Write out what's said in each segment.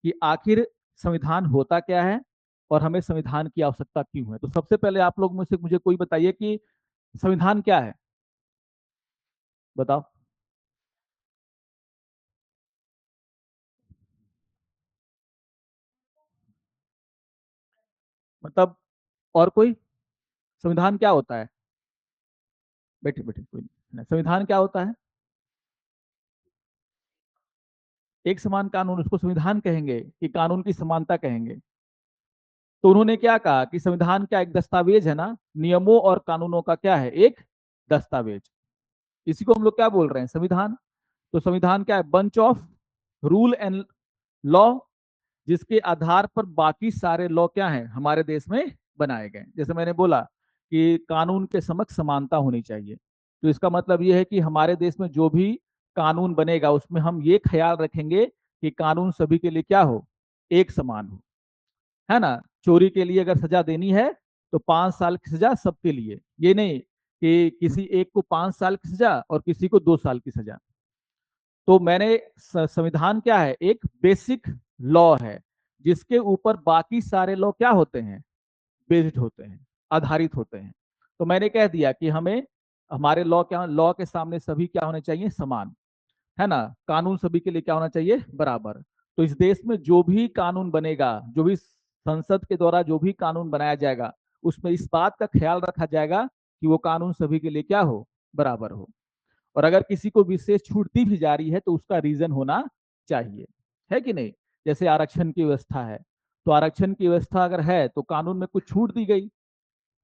कि आखिर संविधान होता क्या है और हमें संविधान की आवश्यकता क्यों है। तो सबसे पहले आप लोग मुझसे मुझे कोई बताइए कि संविधान क्या है, बताओ। मतलब और कोई, संविधान क्या होता है? बैठे बैठे कोई नहीं, संविधान क्या होता है? एक समान कानून, उसको संविधान कहेंगे कि कानून की समानता कहेंगे? तो उन्होंने क्या कहा कि संविधान क्या एक दस्तावेज है ना, नियमों और कानूनों का क्या है, एक दस्तावेज। इसी को हम लोग क्या बोल रहे हैं, संविधान। तो संविधान क्या है, bunch of rule and law, जिसके आधार पर बाकी सारे लॉ क्या है हमारे देश में बनाए गए। जैसे मैंने बोला कि कानून के समक्ष समानता होनी चाहिए, तो इसका मतलब यह है कि हमारे देश में जो भी कानून बनेगा उसमें हम ये ख्याल रखेंगे कि कानून सभी के लिए क्या हो, एक समान हो, है ना। चोरी के लिए अगर सजा देनी है तो 5 साल की सजा सबके लिए, ये नहीं कि किसी एक को 5 साल की सजा और किसी को 2 साल की सजा। तो मैंने संविधान क्या है, एक बेसिक लॉ है जिसके ऊपर बाकी सारे लॉ क्या होते हैं, बेस्ड होते हैं, आधारित होते हैं। तो मैंने कह दिया कि हमें हमारे लॉ क्या, लॉ के सामने सभी क्या होने चाहिए, समान, है ना। कानून सभी के लिए क्या होना चाहिए, बराबर। तो इस देश में जो भी कानून बनेगा, जो भी संसद के द्वारा जो भी कानून बनाया जाएगा, उसमें इस बात का ख्याल रखा जाएगा कि वो कानून सभी के लिए क्या हो, बराबर हो। और अगर किसी को विशेष छूट दी भी जा रही है तो उसका रीजन होना चाहिए, है कि नहीं। जैसे आरक्षण की व्यवस्था है, तो आरक्षण की व्यवस्था अगर है तो कानून में कुछ छूट दी गई,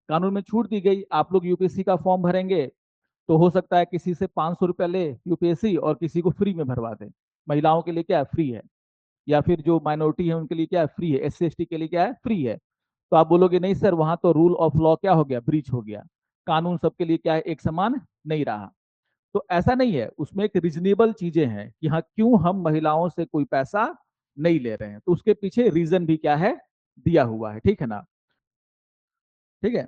कानून में छूट दी गई। आप लोग यूपीएससी का फॉर्म भरेंगे तो हो सकता है किसी से 500 रुपया ले यूपीएससी और किसी को फ्री में भरवा दे। महिलाओं के लिए क्या है, फ्री है। या फिर जो माइनॉरिटी है उनके लिए क्या है, फ्री है। एस सी के लिए क्या है, फ्री है। तो आप बोलोगे नहीं सर, वहां तो रूल ऑफ लॉ क्या हो गया, ब्रीच हो गया, कानून सबके लिए क्या है, एक समान नहीं रहा। तो ऐसा नहीं है, उसमें एक रिजनेबल चीजें हैं कि हाँ क्यों हम महिलाओं से कोई पैसा नहीं ले रहे हैं, तो उसके पीछे रीजन भी क्या है, दिया हुआ है, ठीक है ना। ठीक है।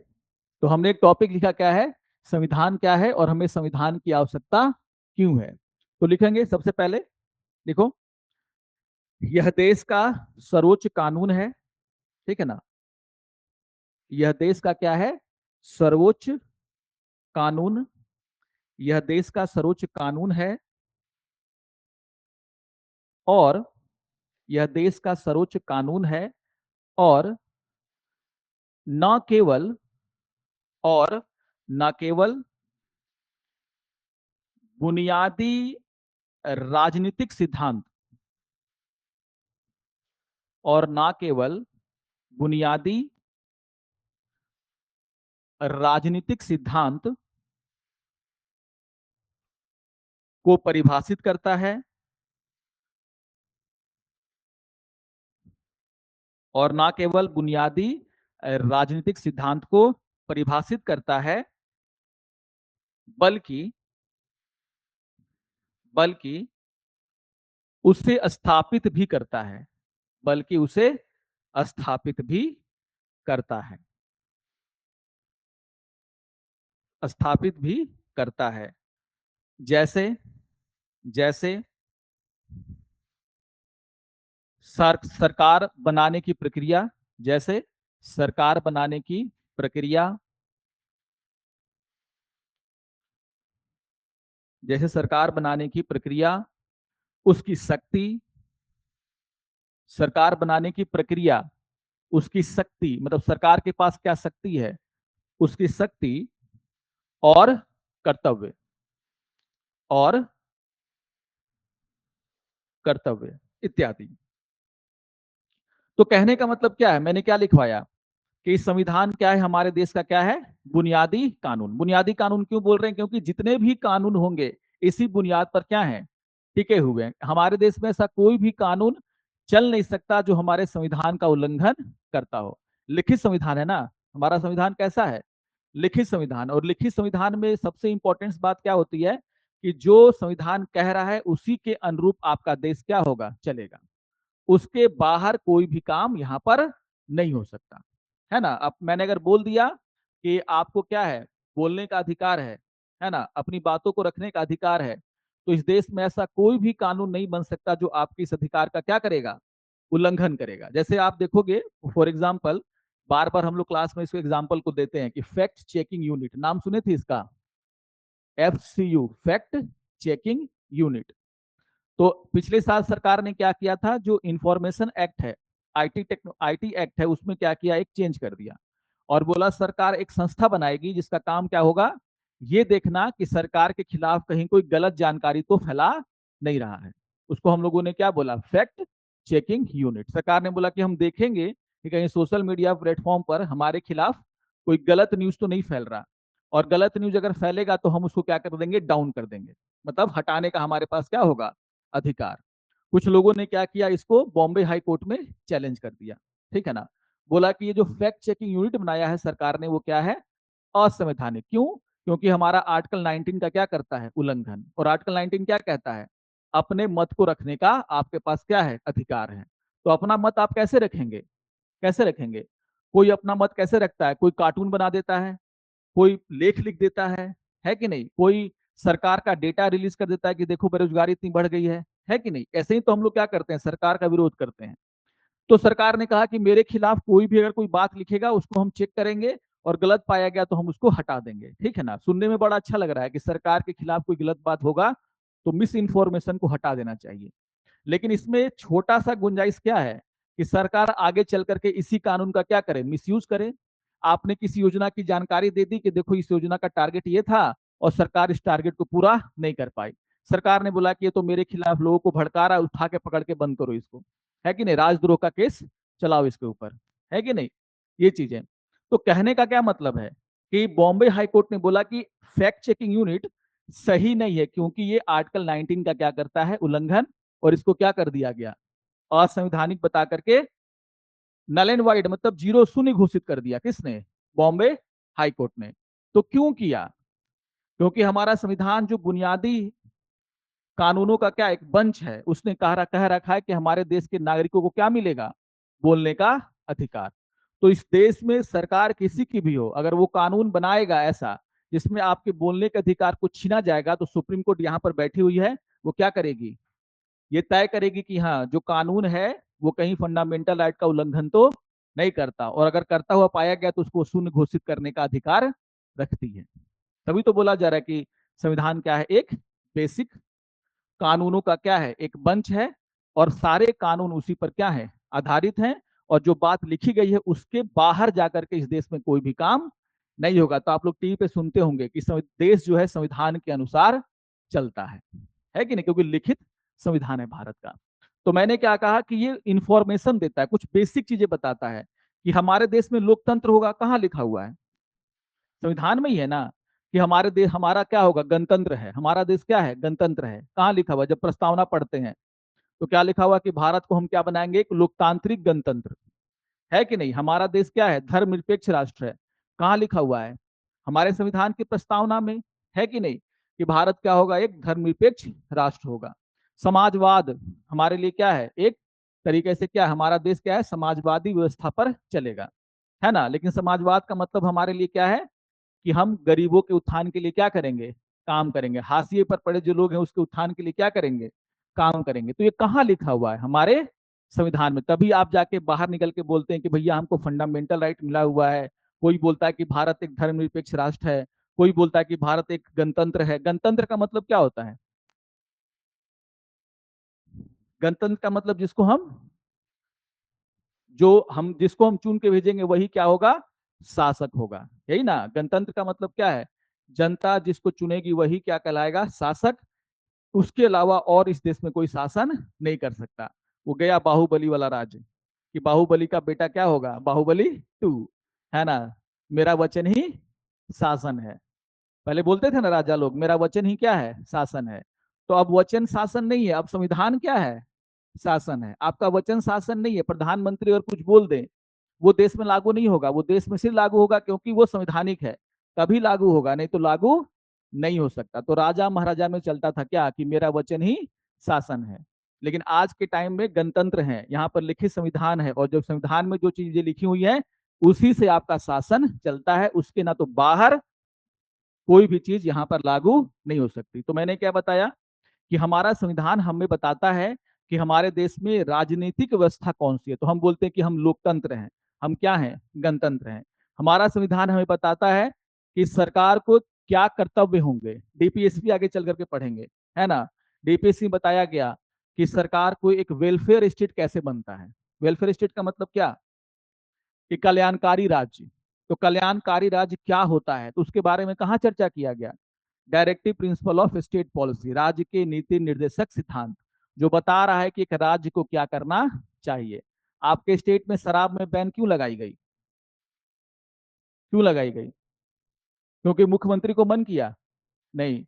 तो हमने एक टॉपिक लिखा क्या है, संविधान क्या है और हमें संविधान की आवश्यकता क्यों है। तो लिखेंगे सबसे पहले, देखो, यह देश का सर्वोच्च कानून है, ठीक है ना। यह देश का क्या है, सर्वोच्च कानून। यह देश का सर्वोच्च कानून है और यह देश का सर्वोच्च कानून है और न केवल, और न केवल बुनियादी राजनीतिक सिद्धांत, और न केवल बुनियादी राजनीतिक सिद्धांत को परिभाषित करता है, और न केवल बुनियादी राजनीतिक सिद्धांत को परिभाषित करता है, बल्कि बल्कि उसे स्थापित भी करता है, बल्कि उसे स्थापित भी करता है, स्थापित भी करता है। जैसे, जैसे सरकार बनाने की प्रक्रिया, जैसे सरकार बनाने की प्रक्रिया, जैसे सरकार बनाने की प्रक्रिया, उसकी शक्ति, सरकार बनाने की प्रक्रिया, उसकी शक्ति, मतलब सरकार के पास क्या शक्ति है, उसकी शक्ति, और कर्तव्य, और कर्तव्य इत्यादि। तो कहने का मतलब क्या है, मैंने क्या लिखवाया कि संविधान क्या है, हमारे देश का क्या है, बुनियादी कानून। बुनियादी कानून क्यों बोल रहे हैं, क्योंकि जितने भी कानून होंगे इसी बुनियाद पर क्या है, टिके हुए हैं। हमारे देश में ऐसा कोई भी कानून चल नहीं सकता जो हमारे संविधान का उल्लंघन करता हो। लिखित संविधान है ना, हमारा संविधान कैसा है, लिखित संविधान। और लिखित संविधान में सबसे इंपॉर्टेंट बात क्या होती है कि जो संविधान कह रहा है उसी के अनुरूप आपका देश क्या होगा, चलेगा। उसके बाहर कोई भी काम यहाँ पर नहीं हो सकता, है ना। अब मैंने अगर बोल दिया कि आपको क्या है, बोलने का अधिकार है ना, अपनी बातों को रखने का अधिकार है, तो इस देश में ऐसा कोई भी कानून नहीं बन सकता जो आपके इस अधिकार का क्या करेगा, उल्लंघन करेगा। जैसे आप देखोगे, फॉर एग्जाम्पल, बार बार हम लोग क्लास में इसको एग्जाम्पल को देते हैं कि फैक्ट चेकिंग यूनिट, नाम सुने थे इसका? FCU, fact checking unit. तो पिछले साल सरकार ने क्या किया था, जो इंफॉर्मेशन एक्ट है, आईटी एक्ट है, उसमें क्या किया, एक चेंज कर दिया और बोला सरकार एक संस्था बनाएगी जिसका काम क्या होगा, ये देखना कि सरकार के खिलाफ कहीं कोई गलत जानकारी तो फैला नहीं रहा है। उसको हम लोगों ने क्या बोला, फैक्ट चेकिंग यूनिट। सरकार ने बोला कि हम देखेंगे कि कहीं सोशल मीडिया प्लेटफॉर्म पर हमारे खिलाफ कोई गलत न्यूज तो नहीं फैल रहा, और गलत न्यूज अगर फैलेगा तो हम उसको क्या कर देंगे, डाउन कर देंगे, मतलब हटाने का हमारे पास क्या होगा, अधिकार। कुछ लोगों ने क्या किया, इसको बॉम्बे हाई कोर्ट में चैलेंज कर दिया, ठीक है ना। बोला कि ये जो फैक्ट चेकिंग यूनिट बनाया है सरकार ने, वो क्या है, असंवैधानिक। क्यों? क्योंकि हमारा आर्टिकल 19 का क्या करता है, उल्लंघन। और आर्टिकल 19 क्या कहता है, अपने मत को रखने का आपके पास क्या है, अधिकार है। तो अपना मत आप कैसे रखेंगे, कैसे रखेंगे? कोई अपना मत कैसे रखता है, कोई कार्टून बना देता है, कोई लेख लिख देता है कि नहीं? कोई सरकार का डेटा रिलीज कर देता है कि देखो बेरोजगारी इतनी बढ़ गई है कि नहीं? ऐसे ही तो हम लोग क्या करते हैं, सरकार का विरोध करते हैं। तो सरकार ने कहा कि मेरे खिलाफ कोई भी अगर कोई बात लिखेगा उसको हम चेक करेंगे, और गलत पाया गया तो हम उसको हटा देंगे, ठीक है ना। सुनने में बड़ा अच्छा लग रहा है कि सरकार के खिलाफ कोई गलत बात होगा तो मिस इन्फॉर्मेशन को हटा देना चाहिए। लेकिन इसमें छोटा सा गुंजाइश क्या है कि सरकार आगे चल करके इसी कानून का क्या करे, मिसयूज करे। आपने किसी योजना की जानकारी दे दी कि देखो इस योजना का टारगेट ये था, और सरकार इस टारगेट को पूरा नहीं कर पाई। सरकार ने बोला कि ये तो मेरे खिलाफ लोगों को भड़का रहा है, उठा के पकड़ के बंद करो इसको, है कि नहीं, राजद्रोह का केस चलाओ इसके ऊपर, है कि नहीं, ये चीजें। तो कहने का क्या मतलब है कि बॉम्बे हाई कोर्ट ने बोला कि फैक्ट चेकिंग यूनिट सही नहीं है, क्योंकि ये आर्टिकल 19 का क्या करता है, उल्लंघन, और इसको क्या कर दिया गया, असंवैधानिक बता करके नल एंड वाइड, मतलब जीरो, शून्य घोषित कर दिया। किसने? बॉम्बे हाई कोर्ट ने। तो क्यों किया? क्योंकि हमारा संविधान जो बुनियादी कानूनों का क्या एक बंच है, उसने कह रखा है कि हमारे देश के नागरिकों को क्या मिलेगा, बोलने का अधिकार। तो इस देश में सरकार किसी की भी हो, अगर वो कानून बनाएगा ऐसा जिसमें आपके बोलने के अधिकार को छीना जाएगा, तो सुप्रीम कोर्ट यहाँ पर बैठी हुई है, वो क्या करेगी, ये तय करेगी कि हाँ जो कानून है वो कहीं फंडामेंटल राइट का उल्लंघन तो नहीं करता, और अगर करता हुआ पाया गया तो उसको शून्य घोषित करने का अधिकार रखती है। तभी तो बोला जा रहा है कि संविधान क्या है, एक बेसिक कानूनों का क्या है, एक बंच है, और सारे कानून उसी पर क्या है, आधारित हैं। और जो बात लिखी गई है उसके बाहर जाकर के इस देश में कोई भी काम नहीं होगा। तो आप लोग टीवी पे सुनते होंगे कि देश जो है संविधान के अनुसार चलता है कि नहीं, क्योंकि लिखित संविधान है भारत का। तो मैंने क्या कहा कि ये इंफॉर्मेशन देता है, कुछ बेसिक चीजें बताता है कि हमारे देश में लोकतंत्र होगा, कहाँ लिखा हुआ है, संविधान में ही है ना, कि हमारे देश, हमारा क्या होगा, गणतंत्र है, हमारा देश क्या है, गणतंत्र है। कहाँ लिखा हुआ? जब प्रस्तावना पढ़ते हैं तो क्या लिखा हुआ कि भारत को हम क्या बनाएंगे, एक लोकतांत्रिक गणतंत्र, है कि नहीं। हमारा देश क्या है, धर्मनिरपेक्ष राष्ट्र है। कहाँ लिखा हुआ है? हमारे संविधान की प्रस्तावना में, है कि नहीं, कि भारत क्या होगा, एक धर्मनिरपेक्ष राष्ट्र होगा। समाजवाद हमारे लिए क्या है, एक तरीके से क्या, हमारा देश क्या है, समाजवादी व्यवस्था पर चलेगा, है ना। लेकिन समाजवाद का मतलब हमारे लिए क्या है, कि हम गरीबों के उत्थान के लिए क्या करेंगे, काम करेंगे। हाशिए पर पड़े जो लोग हैं उसके उत्थान के लिए क्या करेंगे, काम करेंगे। तो ये कहाँ लिखा हुआ है, हमारे संविधान में। तभी आप जाके बाहर निकल के बोलते हैं कि भैया हमको फंडामेंटल राइट मिला हुआ है। कोई बोलता है कि भारत एक धर्मनिरपेक्ष राष्ट्र है, कोई बोलता है कि भारत एक गणतंत्र है। गणतंत्र का मतलब क्या होता है? गणतंत्र का मतलब जिसको हम चुन के भेजेंगे वही क्या होगा, शासक होगा, यही ना। गणतंत्र का मतलब क्या है, जनता जिसको चुनेगी वही क्या कहलाएगा, शासक। उसके अलावा और इस देश में कोई शासन नहीं कर सकता। वो गया बाहुबली वाला राज, कि बाहुबली का बेटा क्या होगा, बाहुबली 2, है ना। मेरा वचन ही शासन है। पहले बोलते थे ना राजा लोग, मेरा वचन ही क्या है, शासन है। तो अब वचन शासन नहीं है, अब संविधान क्या है, शासन है। आपका वचन शासन नहीं है, प्रधानमंत्री और कुछ बोल दे, वो देश में लागू नहीं होगा। वो देश में सिर्फ लागू होगा क्योंकि वो संवैधानिक है, तभी लागू होगा, नहीं तो लागू नहीं हो सकता। तो राजा महाराजा में चलता था क्या, कि मेरा वचन ही शासन है। लेकिन आज के टाइम में गणतंत्र है, यहाँ पर लिखित संविधान है, और जो संविधान में जो चीजें लिखी हुई है उसी से आपका शासन चलता है। उसके ना तो बाहर कोई भी चीज यहाँ पर लागू नहीं हो सकती। तो मैंने क्या बताया कि हमारा संविधान हमें बताता है कि हमारे देश में राजनीतिक व्यवस्था कौन सी है, तो हम बोलते हैं कि हम लोकतंत्र हैं, हम क्या हैं, गणतंत्र हैं। हमारा संविधान हमें बताता है कि सरकार को क्या कर्तव्य होंगे, डीपीएसपी आगे चल करके पढ़ेंगे, है ना। डीपीएसपी बताया गया कि सरकार को एक वेलफेयर स्टेट कैसे बनता है। वेलफेयर स्टेट का मतलब क्या, कि कल्याणकारी राज्य। तो कल्याणकारी राज्य क्या होता है, तो उसके बारे में कहाँ चर्चा किया गया, directive principle of state policy, राज्य के नीति निर्देशक सिद्धांत, जो बता रहा है कि एक राज्य को क्या करना चाहिए। आपके स्टेट में शराब में बैन क्यों लगाई गई, क्यों लगाई गई, क्योंकि मुख्यमंत्री को मन किया, नहीं,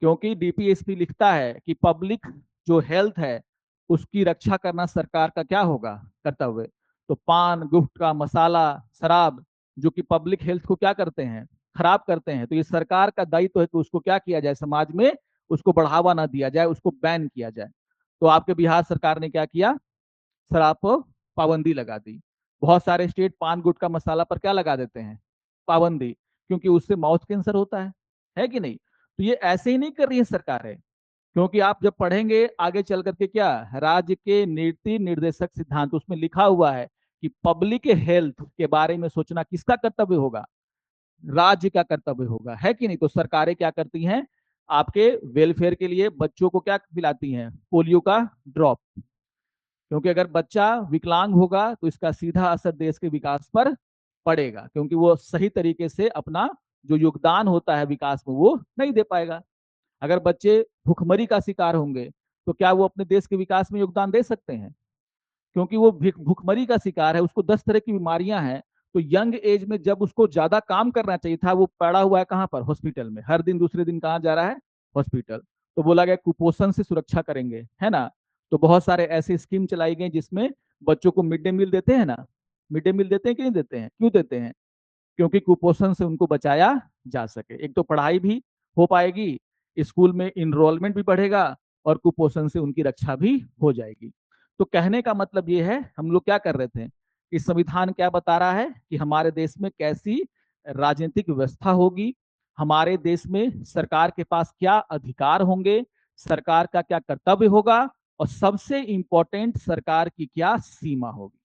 क्योंकि डीपीएसपी लिखता है कि पब्लिक जो हेल्थ है उसकी रक्षा करना सरकार का क्या होगा, कर्तव्य। तो पान गुटखा मसाला शराब जो कि पब्लिक हेल्थ को क्या करते हैं, खराब करते हैं, तो ये सरकार का दायित्व है कि उसको क्या किया जाए, समाज में उसको बढ़ावा ना दिया जाए, उसको बैन किया जाए। तो आपके बिहार सरकार ने क्या किया, शराब पर पाबंदी लगा दी। बहुत सारे स्टेट पान गुटखा मसाला पर क्या लगा देते हैं, पाबंदी, क्योंकि उससे माउथ कैंसर होता है कि नहीं। तो ये ऐसे ही नहीं कर रही है सरकारें, क्योंकि आप जब पढ़ेंगे आगे चल करके क्या, राज्य के नीति निर्देशक सिद्धांत, उसमें लिखा हुआ है कि पब्लिक हेल्थ के बारे में सोचना किसका कर्तव्य होगा, राज्य का कर्तव्य होगा, है कि नहीं। तो सरकारें क्या करती हैं, आपके वेलफेयर के लिए बच्चों को क्या पिलाती हैं, पोलियो का ड्रॉप, क्योंकि अगर बच्चा विकलांग होगा तो इसका सीधा असर देश के विकास पर पड़ेगा, क्योंकि वो सही तरीके से अपना जो योगदान होता है विकास में वो नहीं दे पाएगा। अगर बच्चे भुखमरी का शिकार होंगे तो क्या वो अपने देश के विकास में योगदान दे सकते हैं, क्योंकि वो भुखमरी का शिकार है, उसको 10 तरह की बीमारियां हैं। तो यंग एज में जब उसको ज्यादा काम करना चाहिए था, वो पड़ा हुआ है कहाँ पर, हॉस्पिटल में, हर दिन दूसरे दिन कहाँ जा रहा है, हॉस्पिटल। तो बोला गया कुपोषण से सुरक्षा करेंगे, है ना। तो बहुत सारे ऐसे स्कीम चलाई गई जिसमें बच्चों को मिड डे मील देते हैं ना, मिड डे मील देते हैं कि नहीं देते हैं, क्यों देते हैं, क्योंकि कुपोषण से उनको बचाया जा सके। एक तो पढ़ाई भी हो पाएगी, स्कूल में इनरोलमेंट भी बढ़ेगा, और कुपोषण से उनकी रक्षा भी हो जाएगी। तो कहने का मतलब ये है, हम लोग क्या कर रहे थे कि संविधान क्या बता रहा है कि हमारे देश में कैसी राजनीतिक व्यवस्था होगी, हमारे देश में सरकार के पास क्या अधिकार होंगे, सरकार का क्या कर्तव्य होगा, और सबसे इंपॉर्टेंट सरकार की क्या सीमा होगी।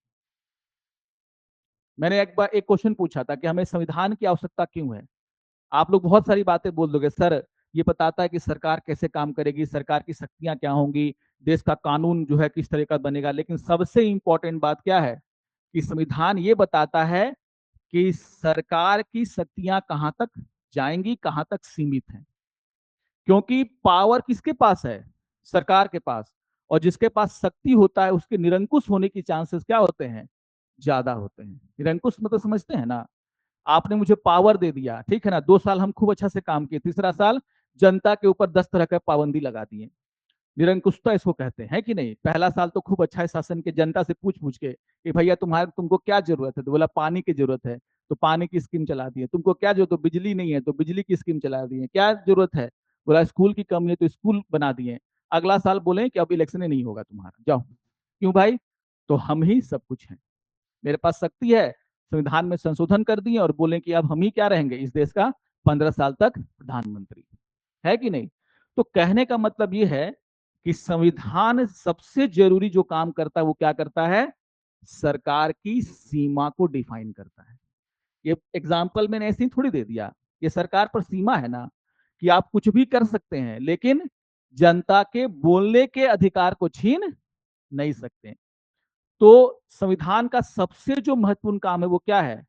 मैंने एक बार एक क्वेश्चन पूछा था कि हमें संविधान की आवश्यकता क्यों है। आप लोग बहुत सारी बातें बोल दोगे, सर ये बताता है कि सरकार कैसे काम करेगी, सरकार की शक्तियां क्या होंगी, देश का कानून जो है किस तरह का बनेगा, लेकिन सबसे इंपॉर्टेंट बात क्या है कि संविधान ये बताता है कि सरकार की शक्तियां कहां तक जाएंगी, कहां तक सीमित हैं। क्योंकि पावर किसके पास है, सरकार के पास, और जिसके पास शक्ति होता है उसके निरंकुश होने की चांसेस क्या होते हैं, ज्यादा होते हैं। निरंकुश मतलब समझते हैं ना, आपने मुझे पावर दे दिया, ठीक है ना, 2 साल हम खूब अच्छा से काम किए, तीसरा साल जनता के ऊपर 10 तरह का पाबंदी लगा दिए। निरंकुशता इसको कहते हैं, है कि नहीं। पहला साल तो खूब अच्छा है शासन के, जनता से पूछ पूछ के कि भैया तुमको क्या जरूरत है, तो बोला पानी की जरूरत है, तो पानी की स्कीम चला दी है। तुमको क्या जरूरत, तो बिजली नहीं है तो बिजली की स्कीम चला दी है। क्या जरूरत है, बोला स्कूल की कमी है तो स्कूल बना दिए। अगला साल बोले कि अब इलेक्शन नहीं होगा तुम्हारा, जाओ। क्यों भाई, तो हम ही सब कुछ हैं, मेरे पास शक्ति है, संविधान में संशोधन कर दिए और बोले कि अब हम ही क्या रहेंगे इस देश का 15 साल तक प्रधानमंत्री, है कि नहीं। तो कहने का मतलब ये है कि संविधान सबसे जरूरी जो काम करता है वो क्या करता है, सरकार की सीमा को डिफाइन करता है। ये एग्जाम्पल मैंने ऐसे ही थोड़ी दे दिया, ये सरकार पर सीमा है ना, कि आप कुछ भी कर सकते हैं लेकिन जनता के बोलने के अधिकार को छीन नहीं सकते। तो संविधान का सबसे जो महत्वपूर्ण काम है वो क्या है,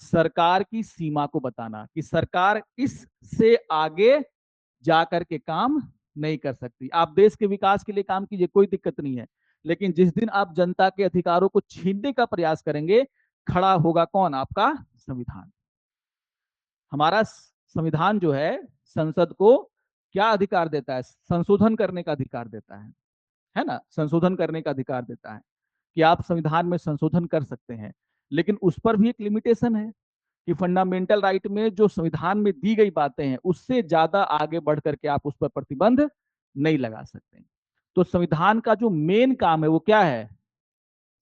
सरकार की सीमा को बताना, कि सरकार इससे आगे जाकर के काम नहीं कर सकती। आप देश के विकास के लिए काम कीजिए, कोई दिक्कत नहीं है, लेकिन जिस दिन आप जनता के अधिकारों को छीनने का प्रयास करेंगे, खड़ा होगा कौन, आपका संविधान। हमारा संविधान जो है संसद को क्या अधिकार देता है, संशोधन करने का अधिकार देता है ना, संशोधन करने का अधिकार देता है कि आप संविधान में संशोधन कर सकते हैं। लेकिन उस पर भी एक लिमिटेशन है कि फंडामेंटल राइट में जो संविधान में दी गई बातें हैं उससे ज्यादा आगे बढ़ करके आप उस पर प्रतिबंध नहीं लगा सकते। तो संविधान का जो मेन काम है वो क्या है,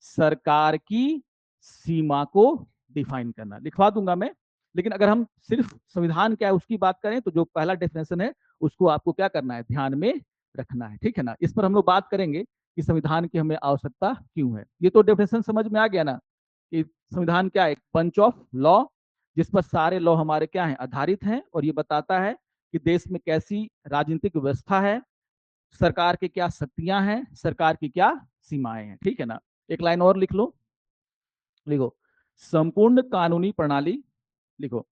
सरकार की सीमा को डिफाइन करना। लिखवा दूंगा मैं, लेकिन अगर हम सिर्फ संविधान क्या है उसकी बात करें तो जो पहला डेफिनेशन है उसको आपको क्या करना है, ध्यान में रखना है, ठीक है ना। इस पर हम लोग बात करेंगे कि संविधान की हमें आवश्यकता क्यों है। ये तो डेफिनेशन समझ में आ गया ना कि संविधान क्या है, एक बंच ऑफ लॉ जिस पर सारे लॉ हमारे क्या हैं, आधारित हैं, और ये बताता है कि देश में कैसी राजनीतिक व्यवस्था है, सरकार की क्या शक्तियां हैं, सरकार की क्या सीमाएं हैं। ठीक है ना। एक लाइन और लिख लो, लिखो संपूर्ण कानूनी प्रणाली, लिखो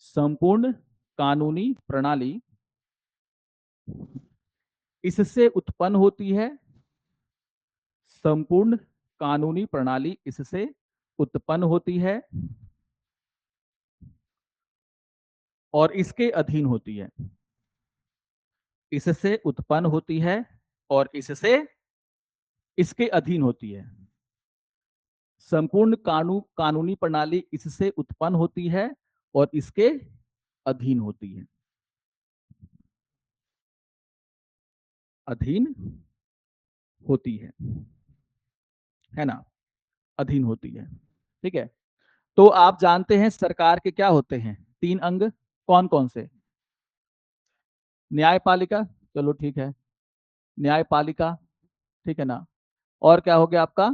संपूर्ण कानूनी प्रणाली इससे उत्पन्न होती है, संपूर्ण कानूनी प्रणाली इससे उत्पन्न होती है और इसके अधीन होती है, इससे उत्पन्न होती है और इससे इसके अधीन होती है। संपूर्ण कानूनी प्रणाली इससे उत्पन्न होती है और इसके अधीन होती है, अधीन होती है ना, अधीन होती है। ठीक है। तो आप जानते हैं सरकार के क्या होते हैं, तीन अंग, कौन कौन से? न्यायपालिका, चलो ठीक है, न्यायपालिका, ठीक है ना। और क्या हो गया आपका,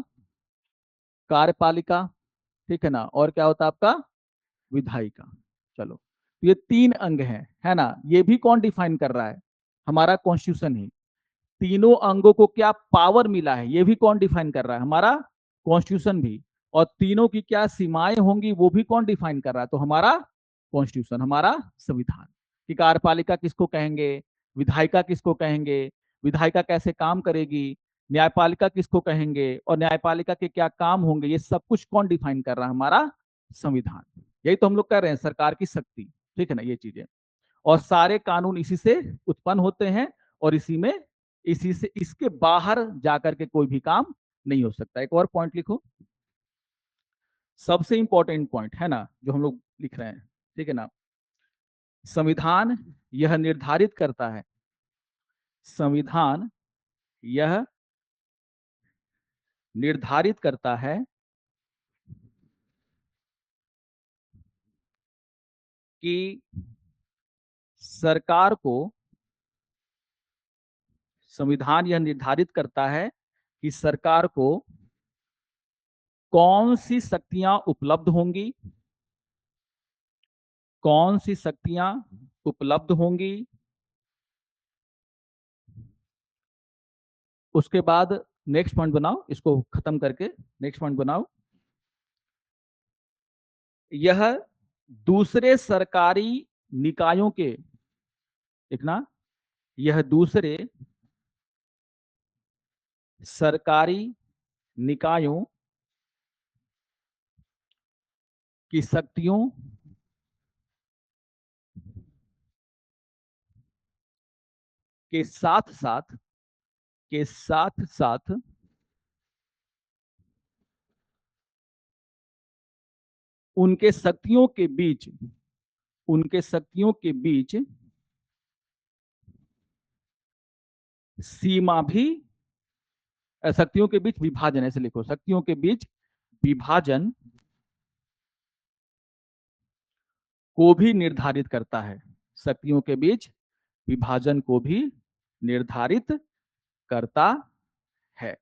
कार्यपालिका, ठीक है ना। और क्या होता है आपका, विधायिका। चलो, तो ये तीन अंग हैं, है ना। ये भी कौन डिफाइन कर रहा है, हमारा कॉन्स्टिट्यूशन ही। तीनों अंगों को क्या पावर मिला है, ये भी कौन डिफाइन कर रहा है, हमारा कॉन्स्टिट्यूशन भी। और तीनों की क्या सीमाएं होंगी, वो भी कौन डिफाइन कर रहा है, तो हमारा कॉन्स्टिट्यूशन, हमारा संविधान। कि कार्यपालिका किसको कहेंगे, विधायिका किसको कहेंगे, विधायिका कैसे काम करेगी, न्यायपालिका किसको कहेंगे, और न्यायपालिका के क्या काम होंगे, ये सब कुछ कौन डिफाइन कर रहा है, हमारा संविधान। यही तो हम लोग कर रहे हैं, सरकार की शक्ति। ठीक है ना, ये चीजें। और सारे कानून इसी से उत्पन्न होते हैं, और इसी में, इसी से, इसके बाहर जाकर के कोई भी काम नहीं हो सकता। एक और पॉइंट लिखो, सबसे इंपॉर्टेंट पॉइंट है ना जो हम लोग लिख रहे हैं। ठीक है ना। संविधान यह निर्धारित करता है, संविधान यह निर्धारित करता है कि सरकार को, संविधान यह निर्धारित करता है कि सरकार को कौन सी शक्तियां उपलब्ध होंगी, कौन सी शक्तियां उपलब्ध होंगी। उसके बाद नेक्स्ट पॉइंट बनाओ, इसको खत्म करके नेक्स्ट पॉइंट बनाओ। यह दूसरे सरकारी निकायों के, देखना, यह दूसरे सरकारी निकायों की शक्तियों के साथ साथ, के साथ साथ उनके शक्तियों के बीच, उनके शक्तियों के बीच सीमा भी, शक्तियों के बीच विभाजन, ऐसे लिखो, शक्तियों के बीच विभाजन को भी निर्धारित करता है, शक्तियों के बीच विभाजन को भी निर्धारित करता है,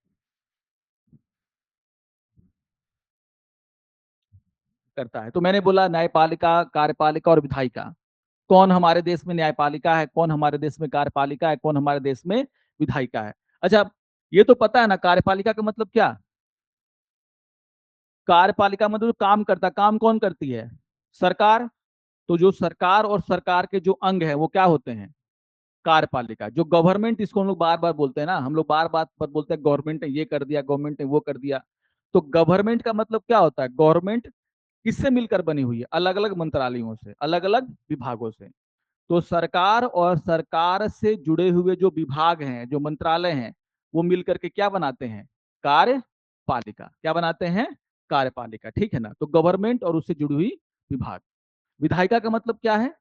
करता है। तो मैंने बोला न्यायपालिका, कार्यपालिका और विधायिका। कौन हमारे देश में न्यायपालिका है, कौन हमारे देश में कार्यपालिका है, कौन हमारे देश में विधायिका है। अच्छा, ये तो पता है ना कार्यपालिका का मतलब क्या, कार्यपालिका मतलब जो काम करता, काम कौन करती है, सरकार। तो जो सरकार और सरकार के जो अंग है वो क्या होते हैं, कार्यपालिका। जो गवर्नमेंट, इसको हम लोग बार बार बोलते हैं ना, हम लोग बार बार पर बोलते हैं गवर्नमेंट ने ये कर दिया, गवर्नमेंट ने वो कर दिया। तो गवर्नमेंट का मतलब क्या होता है, गवर्नमेंट किससे मिलकर बनी हुई है, अलग अलग मंत्रालयों से, अलग अलग विभागों से। तो सरकार और सरकार से जुड़े हुए जो विभाग हैं, जो मंत्रालय हैं, वो मिलकर के क्या बनाते हैं, कार्यपालिका। क्या बनाते हैं, कार्यपालिका। ठीक है ना। तो गवर्नमेंट और उससे जुड़ी हुई विभाग। विधायिका का मतलब क्या है,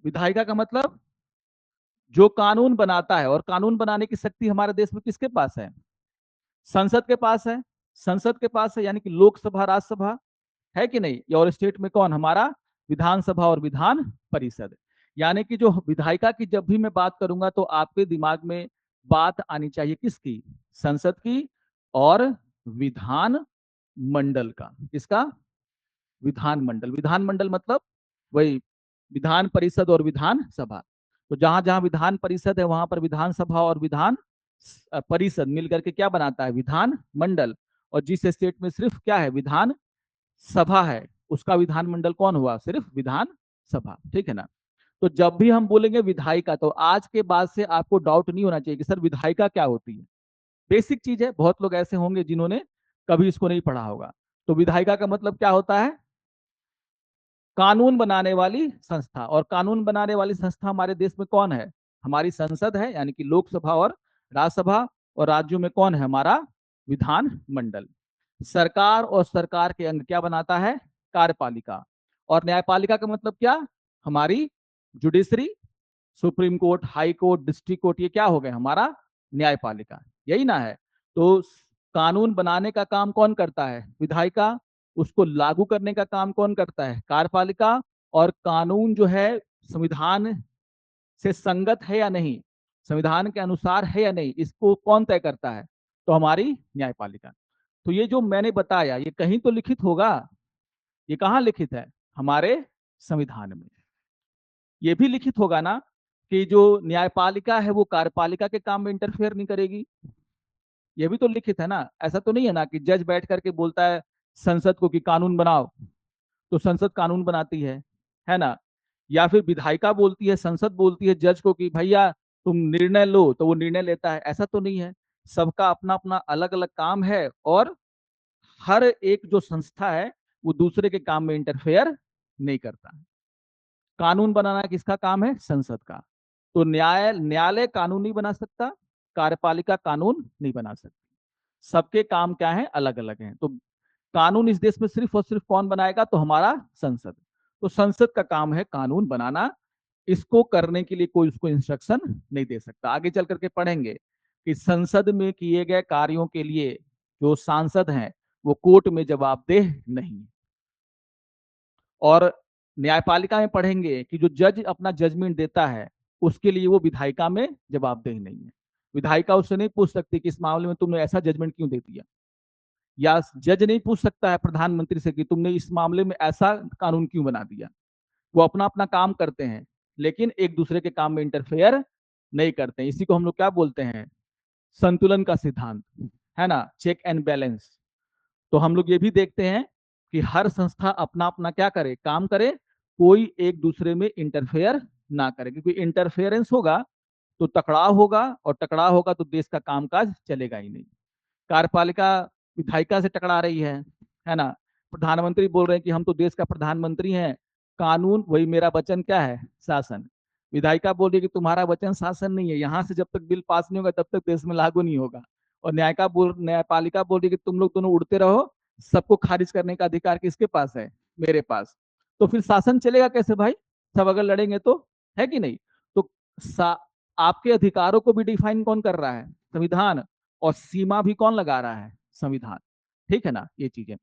विधायिका का मतलब जो कानून बनाता है, और कानून बनाने की शक्ति हमारे देश में किसके पास है, संसद के पास है। संसद के पास है, यानी कि लोकसभा, राज्यसभा, है कि नहीं। और स्टेट में कौन, हमारा विधानसभा और विधान परिषद। यानी कि जो विधायिका की जब भी मैं बात करूंगा तो आपके दिमाग में बात आनी चाहिए किसकी, संसद की और विधान मंडल का। किसका, विधान मंडल। विधान मंडल मतलब वही विधान परिषद और विधान सभा। तो जहां जहां विधान परिषद है वहां पर विधानसभा और विधान परिषद मिलकर के क्या बनाता है, विधान मंडल। और जिस स्टेट में सिर्फ क्या है, विधान सभा है, उसका विधान मंडल कौन हुआ, सिर्फ विधान सभा। ठीक है ना। तो जब भी हम बोलेंगे विधायिका, तो आज के बाद से आपको डाउट नहीं होना चाहिए कि सर विधायिका क्या होती है। बेसिक चीज है, बहुत लोग ऐसे होंगे जिन्होंने कभी इसको नहीं पढ़ा होगा। तो विधायिका का मतलब क्या होता है, कानून बनाने वाली संस्था। और कानून बनाने वाली संस्था हमारे देश में कौन है, हमारी संसद है, यानी कि लोकसभा और राज्यसभा। और राज्यों में कौन है, हमारा विधान मंडल। सरकार और सरकार के अंग क्या बनाता है, कार्यपालिका। और न्यायपालिका का मतलब क्या, हमारी judiciary, supreme court, high court, district court, ये क्या हो गए, हमारा न्यायपालिका। यही ना है। तो कानून बनाने का काम कौन करता है, विधायिका। उसको लागू करने का काम कौन करता है, कार्यपालिका। और कानून जो है संविधान से संगत है या नहीं, संविधान के अनुसार है या नहीं, इसको कौन तय करता है, तो हमारी न्यायपालिका। तो ये जो मैंने बताया ये कहीं तो लिखित होगा, ये कहाँ लिखित है, हमारे संविधान में। ये भी लिखित होगा ना कि जो न्यायपालिका है वो कार्यपालिका के काम में इंटरफेयर नहीं करेगी। ये भी तो लिखित है ना। ऐसा तो नहीं है ना कि जज बैठ करके बोलता है संसद को कि कानून बनाओ, तो संसद कानून बनाती है ना। या फिर विधायिका बोलती है, संसद बोलती है जज को कि भैया तुम निर्णय लो, तो वो निर्णय लेता है। ऐसा तो नहीं है। सबका अपना अपना अलग अलग काम है, और हर एक जो संस्था है वो दूसरे के काम में इंटरफेयर नहीं करता। कानून बनाना किसका काम है, संसद का। तो न्यायालय कानून नहीं बना सकता, कार्यपालिका कानून नहीं बना सकती। सबके काम क्या है, अलग अलग हैं। तो कानून इस देश में सिर्फ और सिर्फ कौन बनाएगा, तो हमारा संसद। तो संसद का काम है कानून बनाना। इसको करने के लिए कोई उसको इंस्ट्रक्शन नहीं दे सकता। आगे चल करके पढ़ेंगे कि संसद में किए गए कार्यों के लिए जो सांसद हैं वो कोर्ट में जवाबदेह नहीं। और न्यायपालिका में पढ़ेंगे कि जो जज अपना जजमेंट देता है उसके लिए वो विधायिका में जवाबदेह नहीं है। विधायिका उससे नहीं पूछ सकती कि इस मामले में तुमने ऐसा जजमेंट क्यों दे दिया। या जज नहीं पूछ सकता है प्रधानमंत्री से कि तुमने इस मामले में ऐसा कानून क्यों बना दिया। वो अपना अपना काम करते हैं, लेकिन एक दूसरे के काम में इंटरफेयर नहीं करते हैं। इसी को हम लोग क्या बोलते हैं, संतुलन का सिद्धांत, है ना, चेक एंड बैलेंस। तो हम लोग ये भी देखते हैं कि हर संस्था अपना अपना क्या करे, काम करे, कोई एक दूसरे में इंटरफेयर ना करे। क्योंकि इंटरफेरेंस होगा तो टकराव होगा, और टकराव होगा तो देश का कामकाज चलेगा ही नहीं। कार्यपालिका विधायिका से टकरा रही है ना। प्रधानमंत्री बोल रहे हैं कि हम तो देश का प्रधानमंत्री हैं, कानून वही मेरा वचन क्या है, शासन। विधायिका बोल रही है कि तुम्हारा वचन शासन नहीं है, यहाँ से जब तक बिल पास नहीं होगा तब तक देश में लागू नहीं होगा। और न्यायपालिका बोल रही है कि तुम लोग दोनों उड़ते रहो, सबको खारिज करने का अधिकार किसके पास है, मेरे पास। तो फिर शासन चलेगा कैसे भाई, सब अगर लड़ेंगे तो, है कि नहीं। तो आपके अधिकारों को भी डिफाइन कौन कर रहा है, संविधान। और सीमा भी कौन लगा रहा है, संविधान। ठीक है ना, ये चीजें।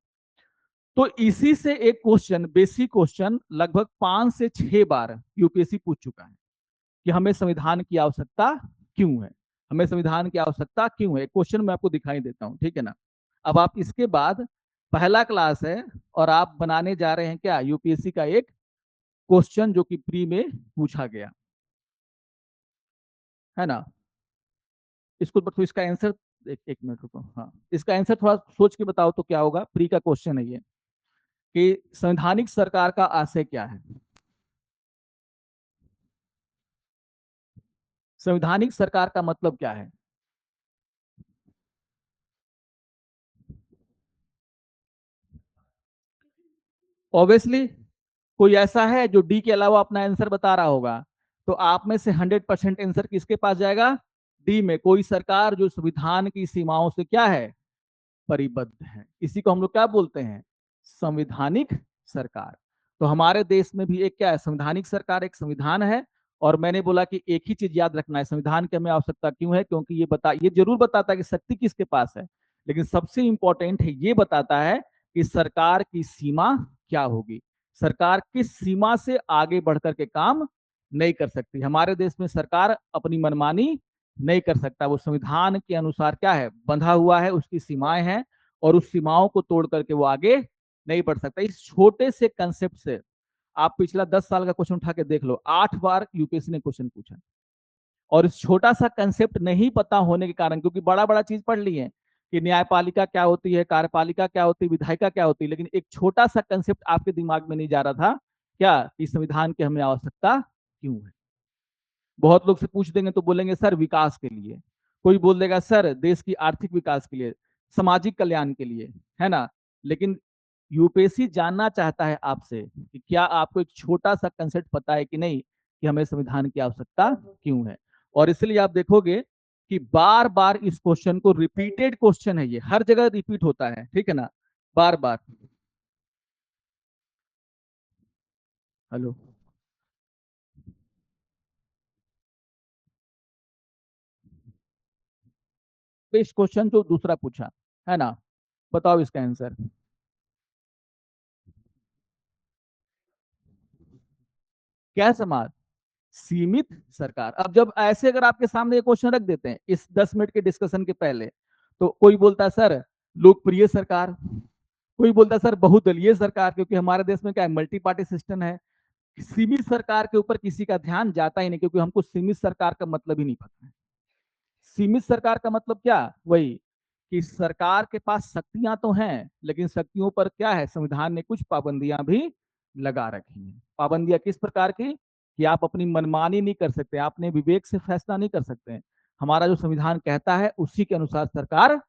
तो इसी से एक क्वेश्चन, बेसिक क्वेश्चन लगभग 5 से 6 बार यूपीएससी पूछ चुका है कि हमें संविधान की आवश्यकता क्यों है, हमें संविधान की आवश्यकता क्यों है। क्वेश्चन मैं आपको दिखाई देता हूं, ठीक है ना। अब आप इसके बाद, पहला क्लास है और आप बनाने जा रहे हैं क्या, यूपीएससी का एक क्वेश्चन जो कि प्री में पूछा गया, है ना। इसको तो इसका आंसर, एक मिनट रुको, हाँ इसका आंसर थोड़ा सोच के बताओ तो क्या होगा। प्री का क्वेश्चन है ये कि संवैधानिक सरकार का आशय क्या है। संवैधानिक सरकार का मतलब क्या है। ऑब्वियसली कोई ऐसा है जो डी के अलावा अपना आंसर बता रहा होगा, तो आप में से 100% आंसर किसके पास जाएगा, डी में। कोई सरकार जो संविधान की सीमाओं से क्या है, परिबद्ध है, इसी को हम लोग क्या बोलते हैं, संविधानिक सरकार। तो हमारे देश में भी एक क्या है, संविधानिक सरकार, एक संविधान है। और मैंने बोला कि एक ही चीज याद रखना है, संविधान की हमें आवश्यकता क्यों है, क्योंकि ये जरूर बताता है कि शक्ति किसके पास है, लेकिन सबसे इंपॉर्टेंट है ये बताता है कि सरकार की सीमा क्या होगी, सरकार किस सीमा से आगे बढ़ करके काम नहीं कर सकती। हमारे देश में सरकार अपनी मनमानी नहीं कर सकता, वो संविधान के अनुसार क्या है, बंधा हुआ है, उसकी सीमाएं हैं, और उस सीमाओं को तोड़ करके वो आगे नहीं बढ़ सकता। इस छोटे से कंसेप्ट से आप पिछला 10 साल का क्वेश्चन उठा के देख लो, 8 बार यूपीएससी ने क्वेश्चन पूछा। और इस छोटा सा कंसेप्ट नहीं पता होने के कारण, क्योंकि बड़ा बड़ा चीज पढ़ ली है कि न्यायपालिका क्या होती है, कार्यपालिका क्या होती है, विधायिका क्या होती है, लेकिन एक छोटा सा कंसेप्ट आपके दिमाग में नहीं जा रहा था, क्या, कि संविधान की हमें आवश्यकता क्यों है। बहुत लोग से पूछ देंगे तो बोलेंगे सर विकास के लिए, कोई बोल देगा सर देश की आर्थिक विकास के लिए, सामाजिक कल्याण के लिए, है ना। लेकिन यूपीएससी जानना चाहता है आपसे कि क्या आपको एक छोटा सा कंसेप्ट पता है कि नहीं, कि हमें संविधान की आवश्यकता क्यों है। और इसलिए आप देखोगे कि बार बार इस क्वेश्चन को, रिपीटेड क्वेश्चन है ये, हर जगह रिपीट होता है, ठीक है ना, बार बार। हेलो। तो इस क्वेश्चन जो दूसरा पूछा है ना, बताओ इसका आंसर। क्या समाज, सीमित सरकार। अब जब ऐसे अगर आपके सामने ये क्वेश्चन रख देते हैं इस 10 मिनट के डिस्कशन के पहले, तो कोई बोलता है सर लोकप्रिय सरकार, कोई बोलता है सर बहुदलीय सरकार, क्योंकि हमारे देश में क्या है, मल्टी पार्टी सिस्टम है। सीमित सरकार के ऊपर किसी का ध्यान जाता ही नहीं, क्योंकि हमको सीमित सरकार का मतलब ही नहीं पता है। सीमित सरकार का मतलब क्या, वही कि सरकार के पास शक्तियां तो हैं, लेकिन शक्तियों पर क्या है, संविधान ने कुछ पाबंदियां भी लगा रखी हैं। पाबंदियां किस प्रकार की, कि आप अपनी मनमानी नहीं कर सकते, आपने विवेक से फैसला नहीं कर सकते। हमारा जो संविधान कहता है उसी के अनुसार सरकार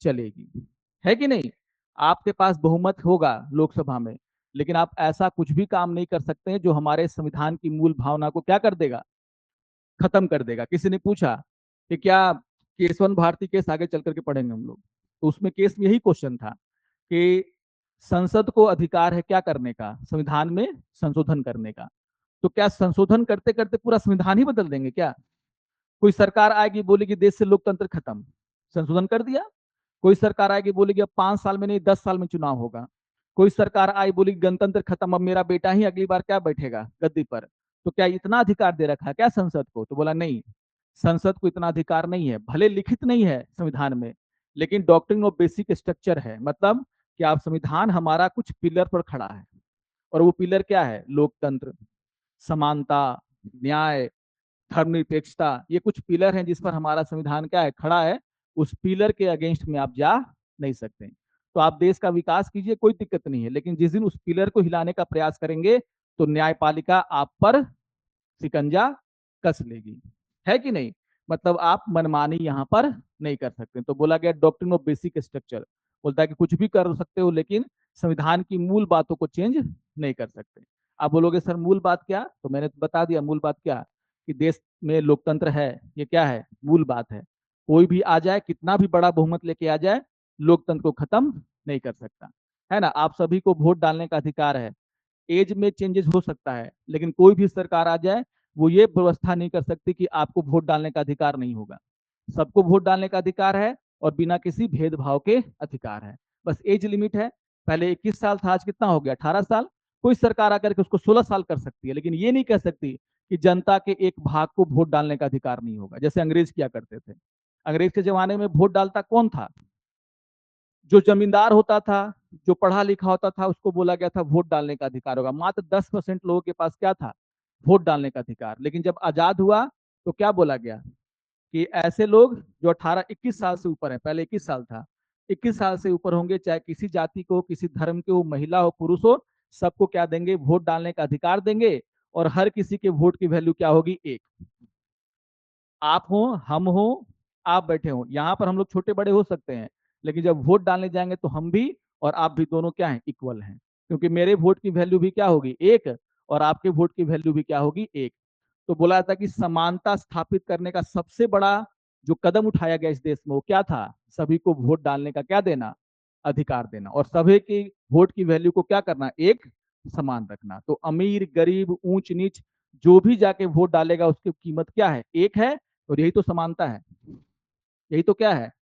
चलेगी, है कि नहीं। आपके पास बहुमत होगा लोकसभा में, लेकिन आप ऐसा कुछ भी काम नहीं कर सकते जो हमारे संविधान की मूल भावना को क्या कर देगा, खत्म कर देगा। किसी ने पूछा कि क्या केशवन भारती केस आगे चल करके पढ़ेंगे हम लोग, तो उसमें केस में यही क्वेश्चन था कि संसद को अधिकार है क्या करने का, संविधान में संशोधन करने का। तो क्या संशोधन करते करते पूरा संविधान ही बदल देंगे क्या। कोई सरकार आएगी बोलेगी देश से लोकतंत्र खत्म, संशोधन कर दिया। कोई सरकार आएगी बोलेगी अब 5 साल में नहीं 10 साल में चुनाव होगा। कोई सरकार आई बोली गणतंत्र खत्म, अब मेरा बेटा ही अगली बार क्या बैठेगा गद्दी पर। तो क्या इतना अधिकार दे रखा है क्या संसद को, तो बोला नहीं, संसद को इतना अधिकार नहीं है, भले लिखित नहीं है संविधान में, लेकिन डॉक्ट्रिन ऑफ बेसिक स्ट्रक्चर है। मतलब कि आप संविधान हमारा कुछ पिलर पर खड़ा है, और वो पिलर क्या है, लोकतंत्र, समानता, न्याय, धर्मनिरपेक्षता, ये कुछ पिलर हैं जिस पर हमारा संविधान क्या है, खड़ा है। उस पिलर के अगेंस्ट में आप जा नहीं सकते। तो आप देश का विकास कीजिए, कोई दिक्कत नहीं है, लेकिन जिस दिन उस पिलर को हिलाने का प्रयास करेंगे तो न्यायपालिका आप पर शिकंजा कस लेगी, है कि नहीं। मतलब आप मनमानी यहाँ पर नहीं कर सकते। तो बोला गया डॉक्ट्रिन ऑफ बेसिक स्ट्रक्चर बोलता है कि कुछ भी कर सकते हो, लेकिन संविधान की मूल बातों को चेंज नहीं कर सकते। आप बोलोगे सर मूल बात क्या, तो मैंने बता दिया मूल बात क्या, कि देश में लोकतंत्र है, ये क्या है, मूल बात है। कोई भी आ जाए, कितना भी बड़ा बहुमत लेके आ जाए, लोकतंत्र को खत्म नहीं कर सकता, है ना। आप सभी को वोट डालने का अधिकार है। एज में चेंजेस हो सकता है, लेकिन कोई भी सरकार आ जाए वो ये व्यवस्था नहीं कर सकती कि आपको वोट डालने का अधिकार नहीं होगा। सबको वोट डालने का अधिकार है, और बिना किसी भेदभाव के अधिकार है। बस एज लिमिट है, पहले 21 साल था, आज कितना हो गया, 18 साल। कोई सरकार आकर के उसको 16 साल कर सकती है, लेकिन ये नहीं कह सकती कि जनता के एक भाग को वोट डालने का अधिकार नहीं होगा, जैसे अंग्रेज किया करते थे। अंग्रेज के जमाने में वोट डालता कौन था, जो जमींदार होता था, जो पढ़ा लिखा होता था, उसको बोला गया था वोट डालने का अधिकार होगा। मात्र 10% लोगों के पास क्या था, वोट डालने का अधिकार। लेकिन जब आजाद हुआ तो क्या बोला गया, कि ऐसे लोग जो 18-21 साल से ऊपर है, पहले 21 साल था, 21 साल से ऊपर होंगे, चाहे किसी जाति को, किसी धर्म के हो, महिला हो, पुरुष हो, सबको क्या देंगे, वोट डालने का अधिकार देंगे। और हर किसी के वोट की वैल्यू क्या होगी, एक। आप हो, हम हो, आप बैठे हो, यहाँ पर हम लोग छोटे बड़े हो सकते हैं, लेकिन जब वोट डालने जाएंगे तो हम भी और आप भी दोनों क्या हैं, इक्वल हैं। क्योंकि मेरे वोट की वैल्यू भी क्या होगी, एक, और आपके वोट की वैल्यू भी क्या होगी, एक। तो बोला था कि समानता स्थापित करने का सबसे बड़ा जो कदम उठाया गया इस देश में, वो क्या था, सभी को वोट डालने का क्या देना, अधिकार देना, और सभी की वोट की वैल्यू को क्या करना, एक समान रखना। तो अमीर गरीब ऊंच नीच जो भी जाके वोट डालेगा उसकी कीमत क्या है, एक है। और यही तो समानता है, यही तो क्या है,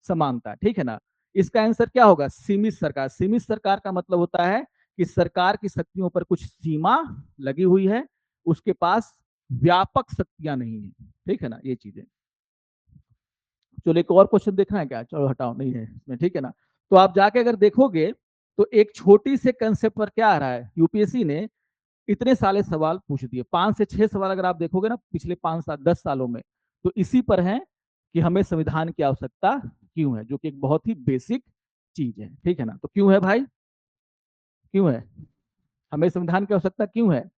समानता, ठीक है ना। इसका आंसर क्या होगा, सीमित सरकार। सीमित सरकार का मतलब होता है कि सरकार की शक्तियों पर कुछ सीमा लगी हुई है, उसके पास व्यापक शक्तियां नहीं है, ठीक है ना, ये चीजें। चलो एक और क्वेश्चन देखना है क्या, चलो हटाओ, नहीं है इसमें, ठीक है ना। तो आप जाके अगर देखोगे तो एक छोटी से कंसेप्ट पर क्या आ रहा है, यूपीएससी ने इतने सारे सवाल पूछ दिए, 5 से 6 सवाल अगर आप देखोगे ना पिछले 5 साल 10 सालों में, तो इसी पर है कि हमें संविधान की आवश्यकता क्यों है, जो कि एक बहुत ही बेसिक चीज है, ठीक है ना। तो क्यों है भाई, क्यों है हमें संविधान की आवश्यकता, क्यों है?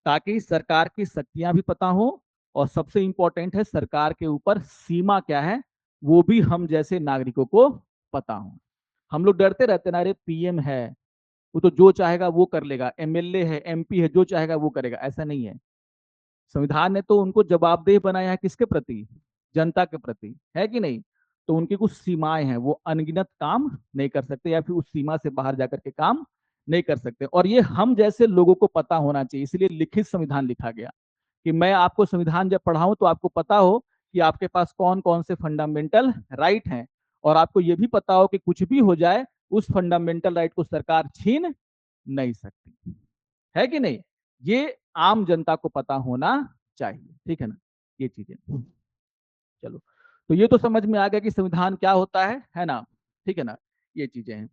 ताकि सरकार की शक्तियां भी पता हो, और सबसे इंपॉर्टेंट है सरकार के ऊपर सीमा क्या है वो भी हम जैसे नागरिकों को पता हो। हम लोग डरते रहते ना, अरे पीएम है वो तो जो चाहेगा वो कर लेगा, एमएलए है एमपी है जो चाहेगा वो करेगा, ऐसा नहीं है। संविधान ने तो उनको जवाबदेह बनाया है, किसके प्रति? जनता के प्रति, है कि नहीं? तो उनकी कुछ सीमाएं हैं, वो अनगिनत काम नहीं कर सकते, या फिर उस सीमा से बाहर जाकर के काम नहीं कर सकते, और ये हम जैसे लोगों को पता होना चाहिए, इसलिए लिखित संविधान लिखा गया, कि मैं आपको संविधान जब पढ़ाऊं तो आपको पता हो कि आपके पास कौन कौन से फंडामेंटल राइट हैं, और आपको यह भी पता हो कि कुछ भी हो जाए उस फंडामेंटल राइट को सरकार छीन नहीं सकती, है कि नहीं? ये आम जनता को पता होना चाहिए, ठीक है ना, ये चीजें। चलो, तो ये तो समझ में आ गया कि संविधान क्या होता है ना, ठीक है ना, ये चीजें हैं।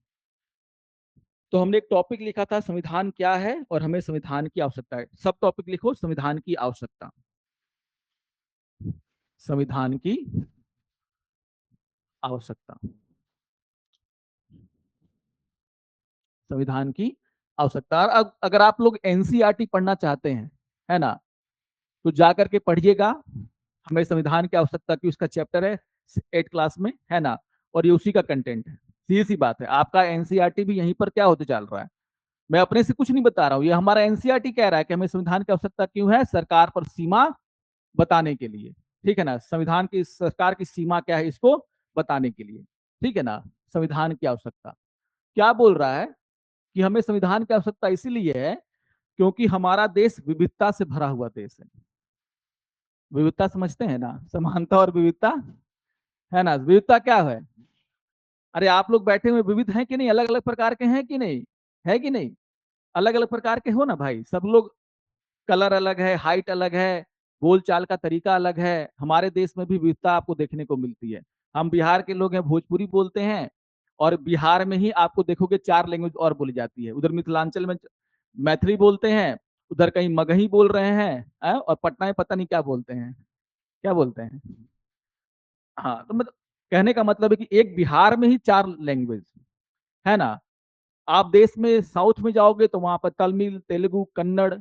तो हमने एक टॉपिक लिखा था संविधान क्या है और हमें संविधान की आवश्यकता है, सब टॉपिक लिखो, संविधान की आवश्यकता, संविधान की आवश्यकता, संविधान की आवश्यकता। और अगर आप लोग एनसीईआरटी पढ़ना चाहते हैं, है ना, तो जाकर के पढ़िएगा, हमें संविधान की आवश्यकता की, उसका चैप्टर है 8 क्लास में, है ना, और ये उसी का कंटेंट है। सीधी सी बात है, आपका एनसीईआरटी भी यहीं पर क्या होते चल रहा है, मैं अपने से कुछ नहीं बता रहा हूँ, ये हमारा एनसीईआरटी कह रहा है कि हमें संविधान की आवश्यकता क्यों है, सरकार पर सीमा बताने के लिए, ठीक है ना, संविधान की सरकार की सीमा क्या है इसको बताने के लिए, ठीक है ना। संविधान की आवश्यकता क्या बोल रहा है कि हमें संविधान की आवश्यकता इसीलिए है क्योंकि हमारा देश विविधता से भरा हुआ देश है। विविधता समझते हैं ना, समानता और विविधता, है ना, विविधता क्या है? अरे आप लोग बैठे हुए विविध हैं कि नहीं, अलग अलग प्रकार के हैं कि नहीं, है कि नहीं? अलग अलग प्रकार के हो ना भाई, सब लोग, कलर अलग है, हाइट अलग है, बोल चाल का तरीका अलग है, हमारे देश में भी विविधता आपको देखने को मिलती है। हम बिहार के लोग हैं, भोजपुरी बोलते हैं, और बिहार में ही आपको देखोगे 4 लैंग्वेज और बोली जाती है, उधर मिथिलांचल में मैथिली बोलते हैं, उधर कहीं मगही बोल रहे हैं, और पटना में पता नहीं क्या बोलते हैं, क्या बोलते हैं। हाँ, तो मतलब कहने का मतलब है कि एक बिहार में ही 4 लैंग्वेज, है ना। आप देश में साउथ में जाओगे तो वहां पर तमिल, तेलुगु, कन्नड़,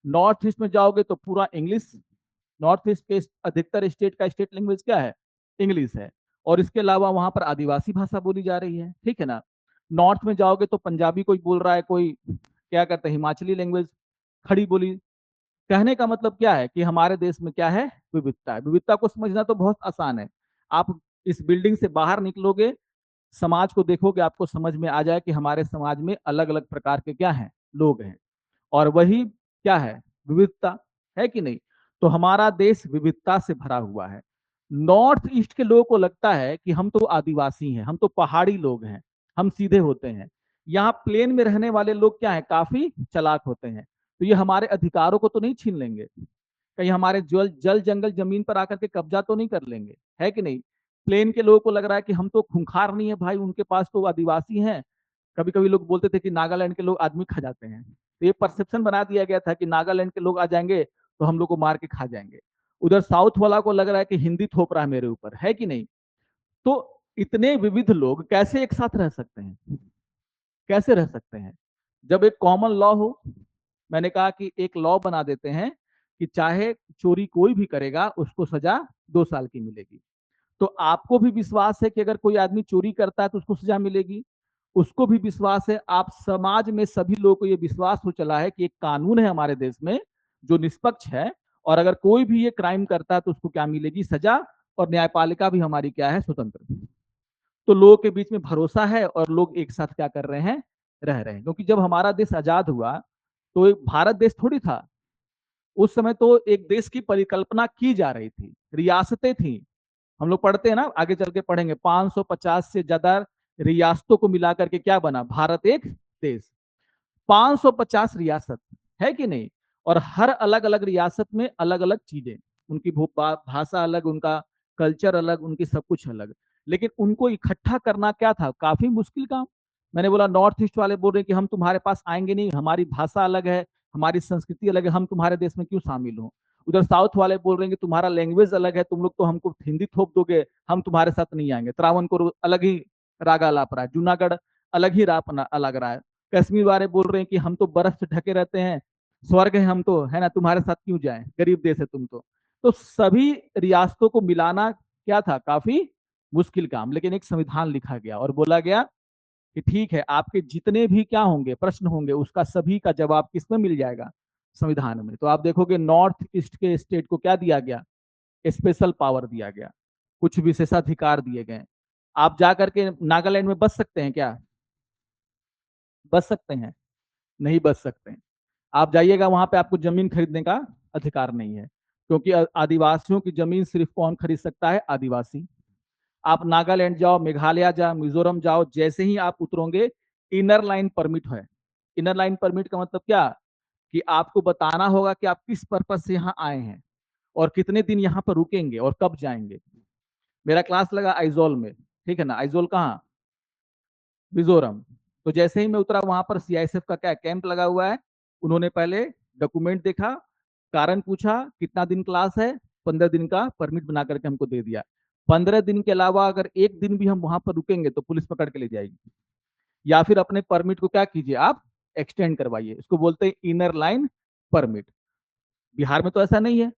नॉर्थ ईस्ट में जाओगे तो पूरा इंग्लिश, नॉर्थ ईस्ट के अधिकतर स्टेट का स्टेट लैंग्वेज क्या है, इंग्लिश है, और इसके अलावा वहां पर आदिवासी भाषा बोली जा रही है, ठीक है ना। नॉर्थ में जाओगे तो पंजाबी कोई बोल रहा है, कोई क्या कहते हैं हिमाचली लैंग्वेज खड़ी बोली। कहने का मतलब क्या है कि हमारे देश में क्या है, विविधता है। विविधता को समझना तो बहुत आसान है, आप इस बिल्डिंग से बाहर निकलोगे, समाज को देखोगे, आपको समझ में आ जाए कि हमारे समाज में अलग अलग प्रकार के क्या हैं, लोग हैं, और वही क्या है, विविधता, है कि नहीं। तो हमारा देश विविधता से भरा हुआ है। नॉर्थ ईस्ट के लोगों को लगता है कि हम तो आदिवासी हैं, हम तो पहाड़ी लोग हैं, हम सीधे होते हैं। यहाँ प्लेन में रहने वाले लोग क्या है, काफी चालाक होते हैं, तो ये हमारे अधिकारों को तो नहीं छीन लेंगे, कहीं हमारे जल जल जंगल जमीन पर आकर के कब्जा तो नहीं कर लेंगे, है कि नहीं। प्लेन के लोगों को लग रहा है कि हम तो खूंखार नहीं है भाई, उनके पास तो आदिवासी हैं। कभी कभी लोग बोलते थे कि नागालैंड के लोग आदमी खा जाते हैं, तो ये परसेप्शन बना दिया गया था कि नागालैंड के लोग आ जाएंगे तो हम लोग को मार के खा जाएंगे। उधर साउथ वाला को लग रहा है कि हिंदी थोप रहा है मेरे ऊपर, है कि नहीं। तो इतने विविध लोग कैसे एक साथ रह सकते हैं, कैसे रह सकते हैं, जब एक कॉमन लॉ हो। मैंने कहा कि एक लॉ बना देते हैं कि चाहे चोरी कोई भी करेगा उसको सजा 2 साल की मिलेगी। तो आपको भी विश्वास है कि अगर कोई आदमी चोरी करता है तो उसको सजा मिलेगी, उसको भी विश्वास है, आप समाज में सभी लोगों को यह विश्वास हो चला है कि एक कानून है हमारे देश में जो निष्पक्ष है, और अगर कोई भी ये क्राइम करता है तो उसको क्या मिलेगी, सजा, और न्यायपालिका भी हमारी क्या है, स्वतंत्र। तो लोगों के बीच में भरोसा है और लोग एक साथ क्या कर रहे हैं, रह रहे हैं। क्योंकि जब हमारा देश आजाद हुआ तो एक भारत देश थोड़ी था, उस समय तो एक देश की परिकल्पना की जा रही थी, रियासतें थी। हम लोग पढ़ते हैं ना, आगे चल के पढ़ेंगे, 550 से ज्यादा रियासतों को मिलाकर के क्या बना, भारत एक देश। 550 रियासत, है कि नहीं। और हर अलग अलग रियासत में अलग अलग चीजें, उनकी भाषा अलग, उनका कल्चर अलग, उनकी सब कुछ अलग। लेकिन उनको इकट्ठा करना क्या था, काफी मुश्किल काम। मैंने बोला नॉर्थ ईस्ट वाले बोल रहे हैं कि हम तुम्हारे पास आएंगे नहीं, हमारी भाषा अलग है, हमारी संस्कृति अलग है, हम तुम्हारे देश में क्यों शामिल हो। उधर साउथ वाले बोल रहे हैं कि तुम्हारा लैंग्वेज अलग है, तुम लोग तो हमको हिंदी थोप दोगे, हम तुम्हारे साथ नहीं आएंगे। त्रावणकोर अलग ही राग आलाप रहा है, जूनागढ़ अलग ही राग अलग रहा है। कश्मीर वाले बोल रहे हैं कि हम तो बर्फ से ढके रहते हैं, स्वर्ग है हम तो, है ना, तुम्हारे साथ क्यों जाएं, गरीब देश है तुम तो सभी रियासतों को मिलाना क्या था, काफी मुश्किल काम। लेकिन एक संविधान लिखा गया और बोला गया कि ठीक है, आपके जितने भी क्या होंगे प्रश्न होंगे, उसका सभी का जवाब किसमें मिल जाएगा, संविधान में। तो आप देखोगे नॉर्थ ईस्ट के स्टेट को क्या दिया गया, स्पेशल पावर दिया गया, कुछ विशेषाधिकार दिए गए। आप जा करके नागालैंड में बस सकते हैं क्या, बस सकते हैं, नहीं बस सकते हैं। आप जाइएगा वहां पे, आपको जमीन खरीदने का अधिकार नहीं है, क्योंकि आदिवासियों की जमीन सिर्फ कौन खरीद सकता है, आदिवासी। आप नागालैंड जाओ, मेघालय जाओ, मिजोरम जाओ, जैसे ही आप उतरोगे इनर लाइन परमिट है। इनर लाइन परमिट का मतलब क्या, कि आपको बताना होगा कि आप किस पर्पज से यहाँ आए हैं और कितने दिन यहाँ पर रुकेंगे और कब जाएंगे। मेरा क्लास लगा आइजोल में, ठीक है ना, आइजोल कहाँ, मिजोरम। तो जैसे ही मैं उतरा वहां पर सीआईएसएफ का क्या कैंप लगा हुआ है, उन्होंने पहले डॉक्यूमेंट देखा, कारण पूछा कितना दिन क्लास है, 15 दिन का परमिट बना करके हमको दे दिया। 15 दिन के अलावा अगर एक दिन भी हम वहां पर रुकेंगे तो पुलिस पकड़ के ले जाएगी, या फिर अपने परमिट को क्या कीजिए आप, एक्सटेंड करवाइए। इसको बोलते हैं इनर लाइन परमिट। बिहार में तो ऐसा नहीं है,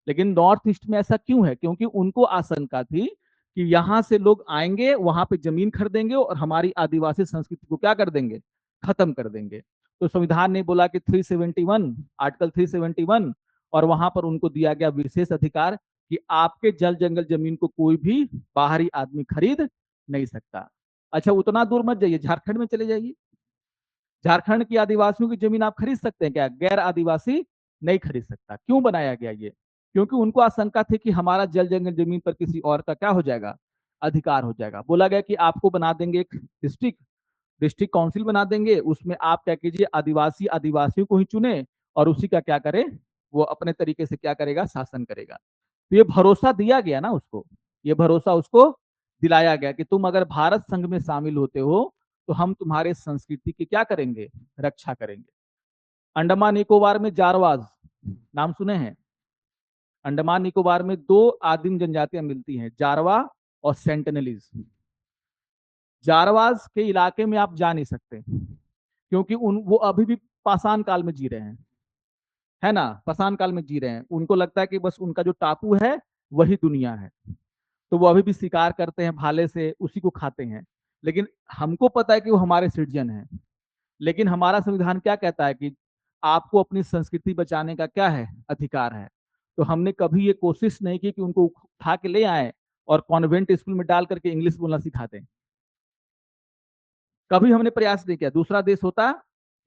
लेकिन नॉर्थ ईस्ट में ऐसा क्यों है, क्योंकि उनको आशंका थी कि यहां से लोग आएंगे, वहां पे जमीन खरीदेंगे और हमारी आदिवासी संस्कृति को क्या कर देंगे, खत्म कर देंगे। तो संविधान ने बोला कि 371, आर्टिकल 371, और वहां पर उनको दिया गया विशेष अधिकार कि आपके जल जंगल जमीन को कोई भी बाहरी आदमी खरीद नहीं सकता। अच्छा, उतना दूर मत जाइए, झारखंड में चले जाइए। झारखंड की आदिवासियों की जमीन आप खरीद सकते हैं क्या, गैर आदिवासी नहीं खरीद सकता। क्यों बनाया गया ये, क्योंकि उनको आशंका थी कि हमारा जल जंगल जमीन पर किसी और का क्या हो जाएगा, अधिकार हो जाएगा। बोला गया कि आपको बना देंगे एक डिस्ट्रिक्ट, डिस्ट्रिक्ट काउंसिल बना देंगे, उसमें आप क्या कीजिए, आदिवासी आदिवासियों को ही चुने और उसी का क्या करे, वो अपने तरीके से क्या करेगा, शासन करेगा। तो ये भरोसा दिया गया ना उसको, ये भरोसा उसको दिलाया गया कि तुम अगर भारत संघ में शामिल होते हो तो हम तुम्हारे संस्कृति की क्या करेंगे, रक्षा करेंगे। अंडमान निकोबार में जारवाज, नाम सुने हैं, अंडमान निकोबार में दो आदिम जनजातियां मिलती हैं, जारवा और सेंटिनलीज। जारवाज के इलाके में आप जा नहीं सकते, क्योंकि वो अभी भी पाषाण काल में जी रहे हैं, है ना, पाषाण काल में जी रहे हैं। उनको लगता है कि बस उनका जो टापू है वही दुनिया है, तो वो अभी भी शिकार करते हैं भाले से, उसी को खाते हैं। लेकिन हमको पता है कि वो हमारे सिटीजन हैं। लेकिन हमारा संविधान क्या कहता है कि आपको अपनी संस्कृति बचाने का क्या है, अधिकार है। तो हमने कभी ये कोशिश नहीं की कि उनको उठा के ले आए और कॉन्वेंट स्कूल में डाल करके इंग्लिश बोलना सिखाते। कभी हमने प्रयास नहीं किया। दूसरा देश होता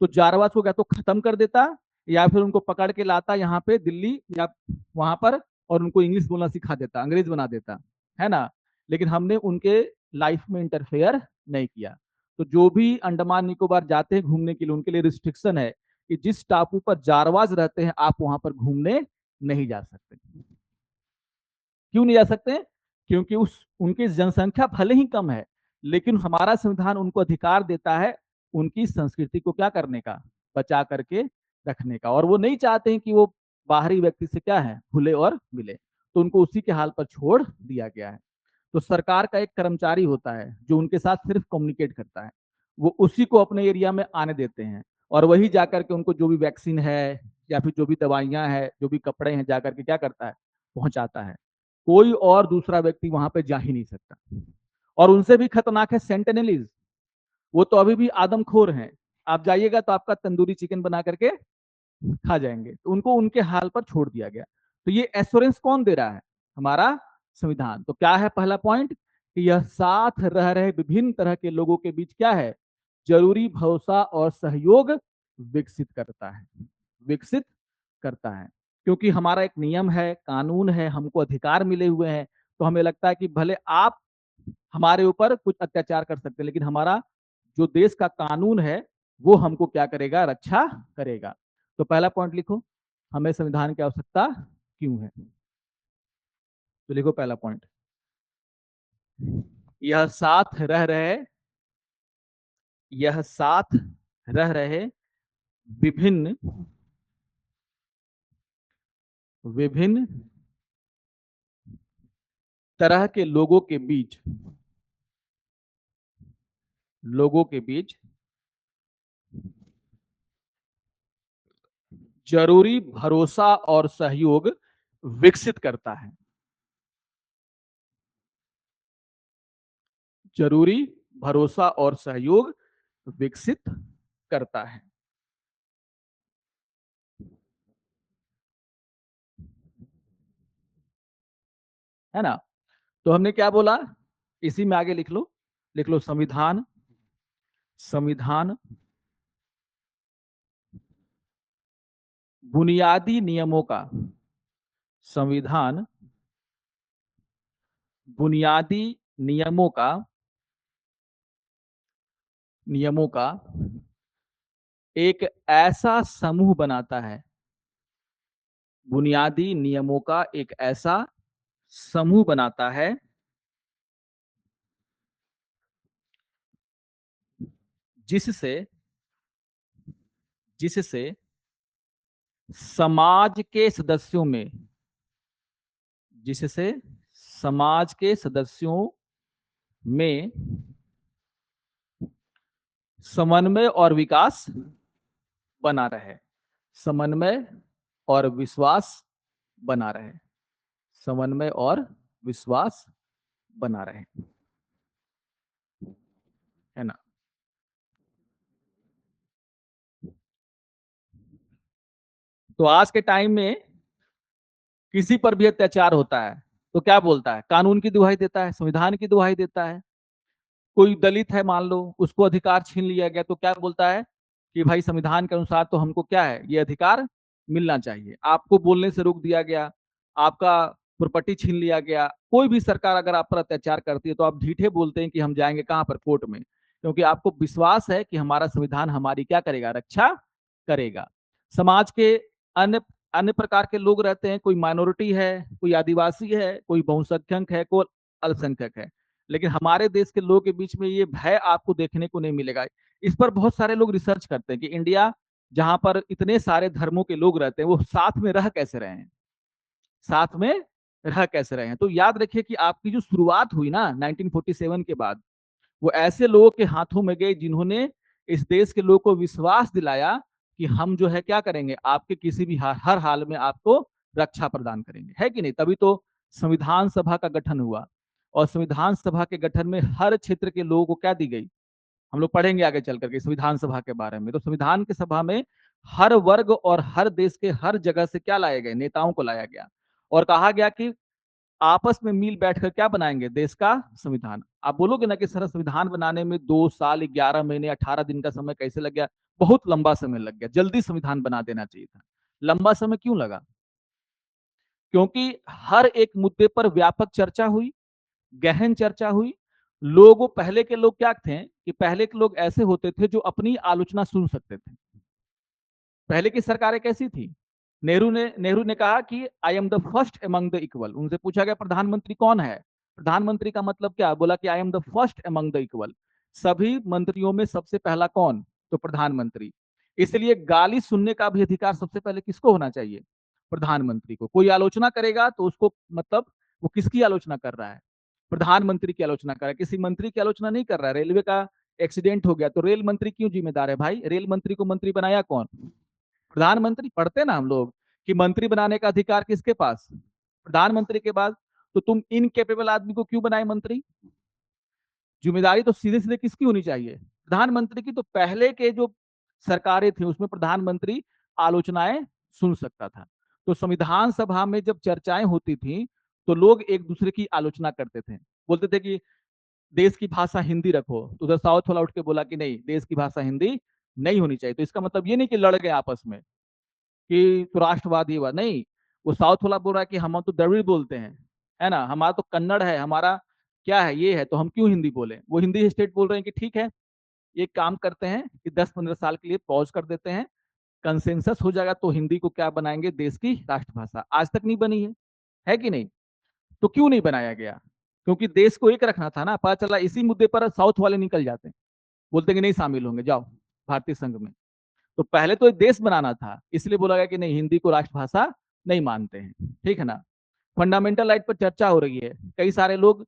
तो जारवास को क्या तो खत्म कर देता, या फिर उनको पकड़ के लाता यहाँ पे दिल्ली या वहां पर, और उनको इंग्लिश बोलना सिखा देता, अंग्रेज बना देता, है ना। लेकिन हमने उनके लाइफ में इंटरफेयर नहीं किया। तो जो भी अंडमान निकोबार जाते हैं घूमने के लिए, उनके लिए रिस्ट्रिक्शन है कि जिस टापू पर जारवाज रहते हैं आप वहां पर घूमने नहीं जा सकते। क्यों नहीं जा सकते, क्योंकि उस उनकी जनसंख्या भले ही कम है, लेकिन हमारा संविधान उनको अधिकार देता है उनकी संस्कृति को क्या करने का, बचा करके रखने का। और वो नहीं चाहते हैं कि वो बाहरी व्यक्ति से क्या है, भूले और मिले, तो उनको उसी के हाल पर छोड़ दिया गया है। तो सरकार का एक कर्मचारी होता है जो उनके साथ सिर्फ कम्युनिकेट करता है, वो उसी को अपने एरिया में आने देते हैं, और वही जाकर के उनको जो भी वैक्सीन है या फिर जो भी दवाइयां हैं, जो भी कपड़े हैं, जाकर के क्या करता है, पहुंचाता है। कोई और दूसरा व्यक्ति वहां पे जा ही नहीं सकता। और उनसे भी खतरनाक है सेंटेनलीज, वो तो अभी भी आदमखोर हैं। आप जाइएगा तो आपका तंदूरी चिकन बना करके खा जाएंगे। तो उनको उनके हाल पर छोड़ दिया गया। तो ये एश्योरेंस कौन दे रहा है, हमारा संविधान। तो क्या है पहला पॉइंट, कि यह साथ रह रहे विभिन्न तरह के लोगों के बीच क्या है, जरूरी भरोसा और सहयोग विकसित करता है, विकसित करता है। क्योंकि हमारा एक नियम है, कानून है, हमको अधिकार मिले हुए हैं, तो हमें लगता है कि भले आप हमारे ऊपर कुछ अत्याचार कर सकते हैं, लेकिन हमारा जो देश का कानून है वो हमको क्या करेगा, रक्षा करेगा। तो पहला पॉइंट लिखो, हमें संविधान की आवश्यकता क्यों है। तो लिखो पहला पॉइंट, यह साथ रह रहे यह साथ रह रहे विभिन्न विभिन्न तरह के लोगों के बीच जरूरी भरोसा और सहयोग विकसित करता है। जरूरी भरोसा और सहयोग विकसित करता है ना। तो हमने क्या बोला, इसी में आगे लिख लो संविधान संविधान बुनियादी नियमों का संविधान बुनियादी नियमों का नियमों का एक ऐसा समूह बनाता है। बुनियादी नियमों का एक ऐसा समूह बनाता है जिससे जिससे समाज के सदस्यों में जिससे समाज के सदस्यों में समन्वय और विकास बना रहे। समन्वय और विश्वास बना रहे। समन्वय और विश्वास बना रहे, है ना। तो आज के टाइम में किसी पर भी अत्याचार होता है तो क्या बोलता है, कानून की दुहाई देता है, संविधान की दुहाई देता है। कोई दलित है मान लो, उसको अधिकार छीन लिया गया तो क्या बोलता है कि भाई संविधान के अनुसार तो हमको क्या है, ये अधिकार मिलना चाहिए। आपको बोलने से रोक दिया गया, आपका प्रॉपर्टी छीन लिया गया, कोई भी सरकार अगर आप पर अत्याचार करती है तो आप ढीठे बोलते हैं कि हम जाएंगे कहां पर, कोर्ट में, क्योंकि आपको विश्वास है कि हमारा संविधान हमारी क्या करेगा, रक्षा करेगा। समाज के अन्य अन्य प्रकार के लोग रहते हैं, कोई माइनॉरिटी है, कोई आदिवासी है, कोई बहुसंख्यक है, कोई अल्पसंख्यक है, लेकिन हमारे देश के लोगों के बीच में ये भय आपको देखने को नहीं मिलेगा। इस पर बहुत सारे लोग रिसर्च करते हैं कि इंडिया जहां पर इतने सारे धर्मों के लोग रहते हैं वो साथ में रह कैसे रहे हैं, साथ में रह कैसे रहे हैं। तो याद रखिए कि आपकी जो शुरुआत हुई ना 1947 के बाद, वो ऐसे लोगों के हाथों में गए जिन्होंने इस देश के लोगों को विश्वास दिलाया कि हम जो है क्या करेंगे, आपके किसी भी हर हाल में आपको रक्षा प्रदान करेंगे, है कि नहीं। तभी तो संविधान सभा का गठन हुआ, और संविधान सभा के गठन में हर क्षेत्र के लोगों को क्या दी गई, हम लोग पढ़ेंगे आगे चल करके संविधान सभा के बारे में। तो संविधान की सभा में हर वर्ग और हर देश के हर जगह से क्या लाए गए, नेताओं को लाया गया, और कहा गया कि आपस में मिल बैठकर क्या बनाएंगे, देश का संविधान। आप बोलोगे ना कि सर संविधान बनाने में 2 साल 11 महीने 18 दिन का समय कैसे लग गया, बहुत लंबा समय लग गया, जल्दी संविधान बना देना चाहिए था। लंबा समय क्यों लगा, क्योंकि हर एक मुद्दे पर व्यापक चर्चा हुई, गहन चर्चा हुई। लोगों पहले के लोग क्या थे कि पहले के लोग ऐसे होते थे जो अपनी आलोचना सुन सकते थे। पहले की सरकारें कैसी थी, नेहरू ने कहा कि I am the first among the equal. उनसे पूछा गया प्रधानमंत्री कौन है, प्रधानमंत्री का मतलब क्या, बोला कि I am the first among the equal. सभी मंत्रियों में सबसे पहला कौन, तो प्रधानमंत्री। इसलिए गाली सुनने का भी अधिकार सबसे पहले किसको होना चाहिए, प्रधानमंत्री को। कोई आलोचना करेगा तो उसको मतलब वो किसकी आलोचना कर रहा है, प्रधानमंत्री की आलोचना कर रहा है, किसी मंत्री की आलोचना नहीं कर रहा है। रेलवे का एक्सीडेंट हो गया तो रेल मंत्री क्यों जिम्मेदार है भाई, रेल मंत्री को मंत्री बनाया कौन, प्रधानमंत्री। पढ़ते ना हम लोग कि मंत्री बनाने का अधिकार किसके पास, प्रधानमंत्री के पास। तो तुम इनकेपेबल आदमी को क्यों बनाए मंत्री, जिम्मेदारी तो सीधे सीधे किसकी होनी चाहिए, प्रधानमंत्री की। तो पहले के जो सरकारें थी उसमें प्रधानमंत्री आलोचनाएं सुन सकता था। तो संविधान सभा में जब चर्चाएं होती थी तो लोग एक दूसरे की आलोचना करते थे, बोलते थे कि देश की भाषा हिंदी रखो, तो उधर साउथ वाला उठ के बोला कि नहीं, देश की भाषा हिंदी नहीं होनी चाहिए। तो इसका मतलब ये नहीं कि लड़ गए आपस में कि तो राष्ट्रवादी हुआ, नहीं। वो साउथ वाला बोल रहा है कि हम तो द्रविड़ बोलते हैं, है ना, हमारा तो कन्नड़ है, हमारा क्या है, ये है, तो हम क्यों हिंदी बोले। वो हिंदी स्टेट बोल रहे हैं कि ठीक है, एक काम करते हैं कि 10-15 साल के लिए पॉज कर देते हैं, कंसेंसस हो जाएगा तो हिंदी को क्या बनाएंगे, देश की राष्ट्रभाषा। आज तक नहीं बनी है कि नहीं? तो क्यों नहीं बनाया गया? क्योंकि देश को एक रखना था ना। पता चला इसी मुद्दे पर साउथ वाले निकल जाते हैं, बोलते कि नहीं शामिल होंगे, जाओ भारतीय संघ में। तो पहले तो देश बनाना था, इसलिए बोला गया कि नहीं, हिंदी को राष्ट्रभाषा नहीं मानते हैं, ठीक है ना। फंडामेंटल राइट पर चर्चा हो रही है, कई सारे लोग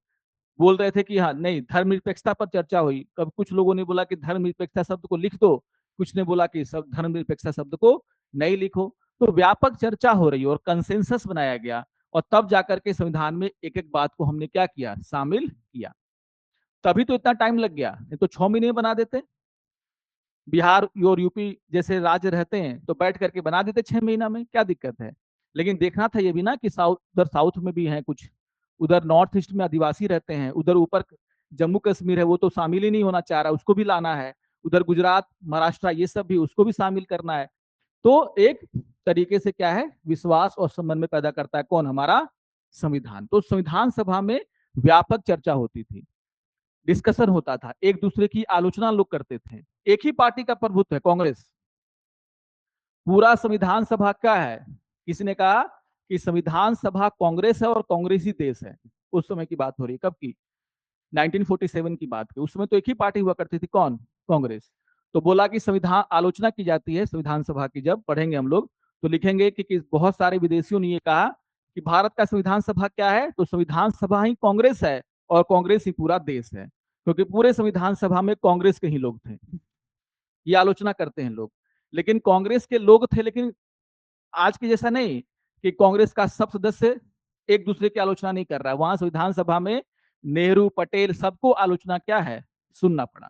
बोल रहे थे कि हाँ नहीं, धर्मनिरपेक्षता पर चर्चा हुई। कब कुछ लोगों ने बोला कि धर्मनिरपेक्षता शब्द को लिख दो, कुछ ने बोला कि सब धर्मनिरपेक्षता शब्द को नहीं लिखो। तो व्यापक चर्चा हो रही है और कंसेंसस बनाया गया, और तब जाकर के संविधान में एक एक बात को हमने क्या किया, शामिल किया। तभी तो इतना टाइम लग गया, नहीं तो 6 महीने में बना देते। बिहार और यूपी जैसे राज्य रहते हैं तो बैठ करके बना देते 6 महीना में, क्या दिक्कत है। लेकिन देखना था ये भी ना कि साउथ, उधर साउथ में भी है कुछ, उधर नॉर्थ ईस्ट में आदिवासी रहते हैं, उधर ऊपर जम्मू कश्मीर है, वो तो शामिल ही नहीं होना चाह रहा, उसको भी लाना है। उधर गुजरात, महाराष्ट्र, ये सब भी, उसको भी शामिल करना है। तो एक तरीके से क्या है, विश्वास और समन्वय पैदा करता है कौन, हमारा संविधान। तो संविधान सभा में व्यापक चर्चा होती थी, डिस्कशन होता था, एक दूसरे की आलोचना लोग करते थे। एक ही पार्टी का प्रभुत्व है, कांग्रेस। पूरा संविधान सभा क्या है, किसी ने कहा कि संविधान सभा कांग्रेस है और कांग्रेसी देश है। उस समय की बात हो रही है, कब की, 1947 की बात की। उस समय तो एक ही पार्टी हुआ करती थी, कौन, कांग्रेस। तो बोला कि संविधान, आलोचना की जाती है संविधान सभा की, जब पढ़ेंगे हम लोग तो लिखेंगे कि बहुत सारे विदेशियों ने ये कहा कि भारत का संविधान सभा क्या है, तो संविधान सभा ही कांग्रेस है और कांग्रेस ही पूरा देश है, क्योंकि पूरे संविधान सभा में कांग्रेस के ही लोग थे। ये आलोचना करते हैं लोग, लेकिन कांग्रेस के लोग थे, लेकिन आज की जैसा नहीं कि कांग्रेस का सब सदस्य एक दूसरे की आलोचना नहीं कर रहा है। वहां संविधान सभा में नेहरू, पटेल, सबको आलोचना क्या है, सुनना पड़ा।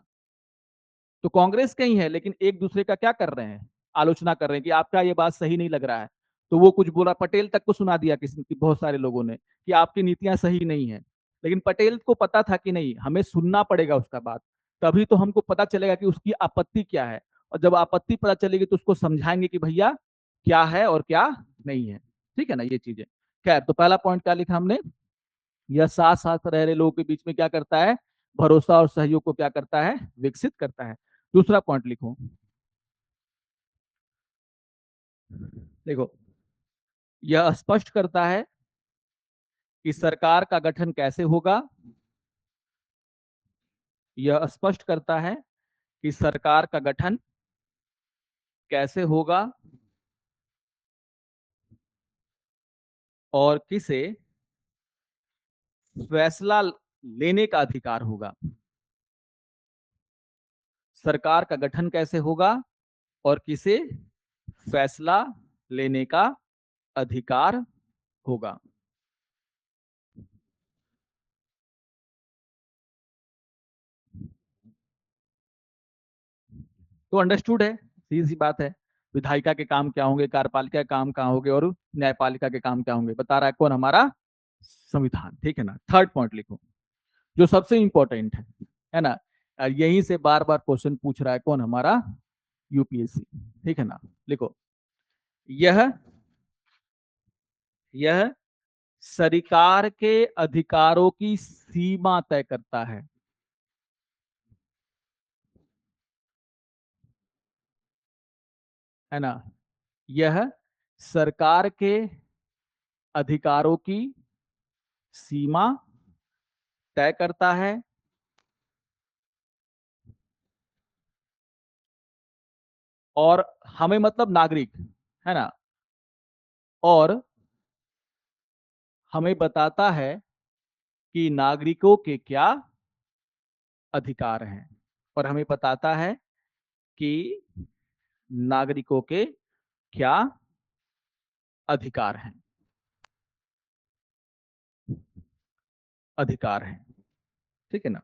तो कांग्रेस के ही है, लेकिन एक दूसरे का क्या कर रहे हैं, आलोचना कर रहे हैं कि आपका ये बात सही नहीं लग रहा है। तो वो कुछ बोला, पटेल तक को सुना दिया किसी की, बहुत सारे लोगों ने, कि आपकी नीतियां सही नहीं है। लेकिन पटेल को पता था कि नहीं, हमें सुनना पड़ेगा उसका बात, तभी तो हमको पता चलेगा कि उसकी आपत्ति क्या है। और जब आपत्ति पता चलेगी तो उसको समझाएंगे कि भैया क्या है और क्या नहीं है, ठीक है ना, ये चीजें। खैर, तो पहला पॉइंट क्या लिखा हमने, यह साथ साथ रह रहे लोगों के बीच में क्या करता है, भरोसा और सहयोग को क्या करता है, विकसित करता है। दूसरा पॉइंट लिखो, देखो, यह स्पष्ट करता है कि सरकार का गठन कैसे होगा। यह स्पष्ट करता है कि सरकार का गठन कैसे होगा और किसे फैसला लेने का अधिकार होगा। सरकार का गठन कैसे होगा और किसे फैसला लेने का अधिकार होगा। तो अंडरस्टूड है, सीधी सी बात है। विधायिका के काम क्या होंगे, कार्यपालिका के काम क्या होंगे और न्यायपालिका के काम क्या होंगे, बता रहा है कौन, हमारा संविधान, ठीक है ना। थर्ड पॉइंट लिखो, जो सबसे इंपॉर्टेंट है ना, यहीं से बार बार क्वेश्चन पूछ रहा है कौन, हमारा यूपीएससी, ठीक है ना। लिखो, यह यह सरकार के अधिकारों की सीमा तय करता है ना। यह सरकार के अधिकारों की सीमा तय करता है और हमें मतलब नागरिक, है ना, और हमें बताता है कि नागरिकों के क्या अधिकार हैं, और हमें बताता है कि नागरिकों के क्या अधिकार हैं, अधिकार हैं, ठीक है ना।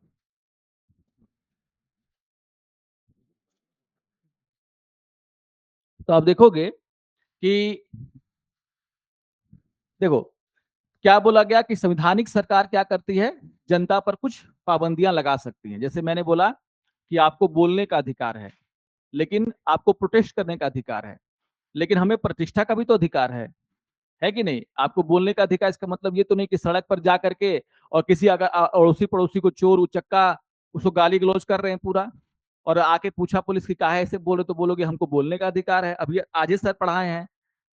तो आप देखोगे कि, देखो, क्या बोला गया कि संवैधानिक सरकार क्या करती है, जनता पर कुछ पाबंदियां लगा सकती है। जैसे मैंने बोला कि आपको बोलने का अधिकार लेकिन आपको प्रोटेस्ट करने का अधिकार है, लेकिन हमें प्रतिष्ठा का भी तो अधिकार है कि नहीं। आपको बोलने का अधिकार, इसका मतलब ये तो नहीं कि सड़क पर जा करके और किसी अगर अड़ोसी पड़ोसी को चोर उचक्का उसको गाली गलौज कर रहे हैं पूरा, और आके पूछा पुलिस की काहे ऐसे बोले, तो बोलोगे हमको बोलने का अधिकार है। अभी आज ही सर पढ़ाए हैं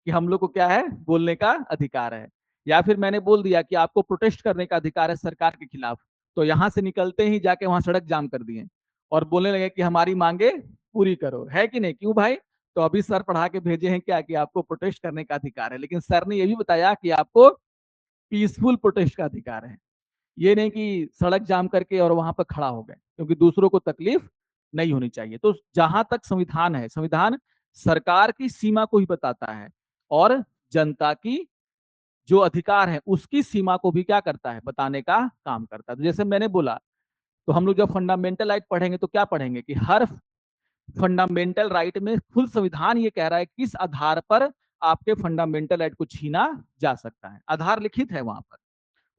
कि हम लोग को क्या है, बोलने का अधिकार है। या फिर मैंने बोल दिया कि आपको प्रोटेस्ट करने का अधिकार है सरकार के खिलाफ, तो यहां से निकलते ही जाके वहां सड़क जाम कर दिए और बोलने लगे कि हमारी मांगे पूरी करो, है कि नहीं? क्यों भाई? तो अभी सर पढ़ा के भेजे हैं क्या कि आपको प्रोटेस्ट करने का अधिकार है, लेकिन सर ने यह भी बताया कि आपको पीसफुल प्रोटेस्ट का अधिकार है। ये नहीं कि सड़क जाम करके और वहां पर खड़ा हो गए, क्योंकि दूसरों को तकलीफ नहीं होनी चाहिए। तो जहां तक संविधान है, संविधान सरकार की सीमा को ही बताता है और जनता की जो अधिकार है उसकी सीमा को भी क्या करता है, बताने का काम करता है। तो जैसे मैंने बोला, तो हम लोग जब फंडामेंटल राइट पढ़ेंगे तो क्या पढ़ेंगे कि हर फंडामेंटल राइट में फुल संविधान ये कह रहा है किस आधार पर आपके फंडामेंटल राइट को छीना जा सकता है, आधार लिखित है वहां पर।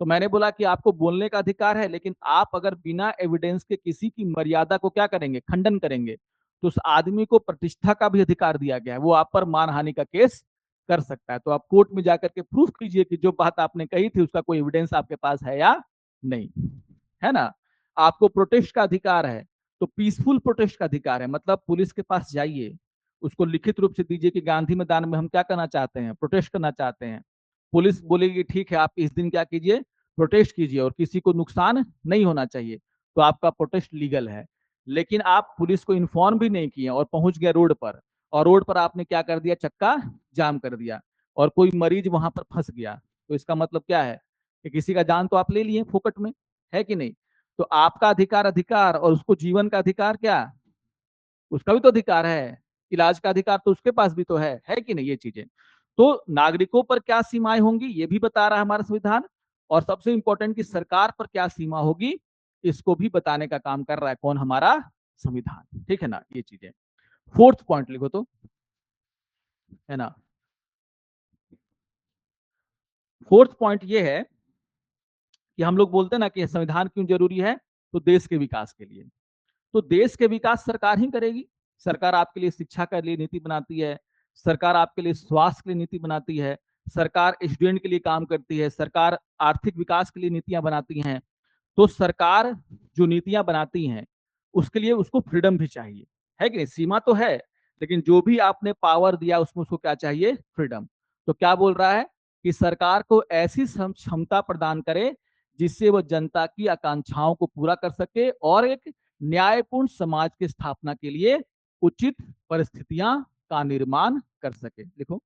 तो मैंने बोला कि आपको बोलने का अधिकार है, लेकिन आप अगर बिना एविडेंस के किसी की मर्यादा को क्या करेंगे, खंडन करेंगे, तो उस आदमी को प्रतिष्ठा का भी अधिकार दिया गया है, वो आप पर मानहानि का केस कर सकता है। तो आप कोर्ट में जाकर के प्रूफ कीजिए कि जो बात आपने कही थी उसका कोई एविडेंस आपके पास है या नहीं, है ना? आपको प्रोटेस्ट का अधिकार है, तो पीसफुल प्रोटेस्ट का अधिकार है, मतलब पुलिस के पास जाइए, उसको लिखित रूप से दीजिए कि गांधी मैदान में हम क्या करना चाहते हैं, प्रोटेस्ट करना चाहते हैं। पुलिस बोलेगी ठीक है, आप इस दिन क्या कीजिए, प्रोटेस्ट कीजिए और किसी को नुकसान नहीं होना चाहिए, तो आपका प्रोटेस्ट लीगल है। लेकिन आप पुलिस को इन्फॉर्म भी नहीं किए और पहुंच गए रोड पर, और रोड पर आपने क्या कर दिया, चक्का जाम कर दिया और कोई मरीज वहां पर फंस गया, तो इसका मतलब क्या है कि किसी का जान तो आप ले लिए फोकट में, है कि नहीं? तो आपका अधिकार अधिकार और उसको जीवन का अधिकार क्या, उसका भी तो अधिकार है, इलाज का अधिकार तो उसके पास भी तो है कि नहीं? ये चीजें तो नागरिकों पर क्या सीमाएं होंगी ये भी बता रहा है हमारा संविधान, और सबसे इंपॉर्टेंट कि सरकार पर क्या सीमा होगी इसको भी बताने का काम कर रहा है कौन, हमारा संविधान। ठीक है ना? ये चीजें। फोर्थ पॉइंट लिखो तो, है ना? फोर्थ पॉइंट ये है कि हम लोग बोलते हैं ना कि संविधान क्यों जरूरी है, तो देश के विकास के लिए। तो देश के विकास सरकार ही करेगी। सरकार आपके लिए शिक्षा के लिए नीति बनाती है, सरकार आपके लिए स्वास्थ्य के लिए नीति बनाती है, सरकार स्टूडेंट के लिए काम करती है, सरकार आर्थिक विकास के लिए नीतियां बनाती हैं। तो सरकार जो नीतियां बनाती हैं उसके लिए उसको फ्रीडम भी चाहिए, है कि नहीं? सीमा तो है, लेकिन जो भी आपने पावर दिया उसमें उसको क्या चाहिए, फ्रीडम। तो क्या बोल रहा है कि सरकार को ऐसी क्षमता प्रदान करे जिससे वह जनता की आकांक्षाओं को पूरा कर सके और एक न्यायपूर्ण समाज की स्थापना के लिए उचित परिस्थितियां का निर्माण कर सके। लिखो,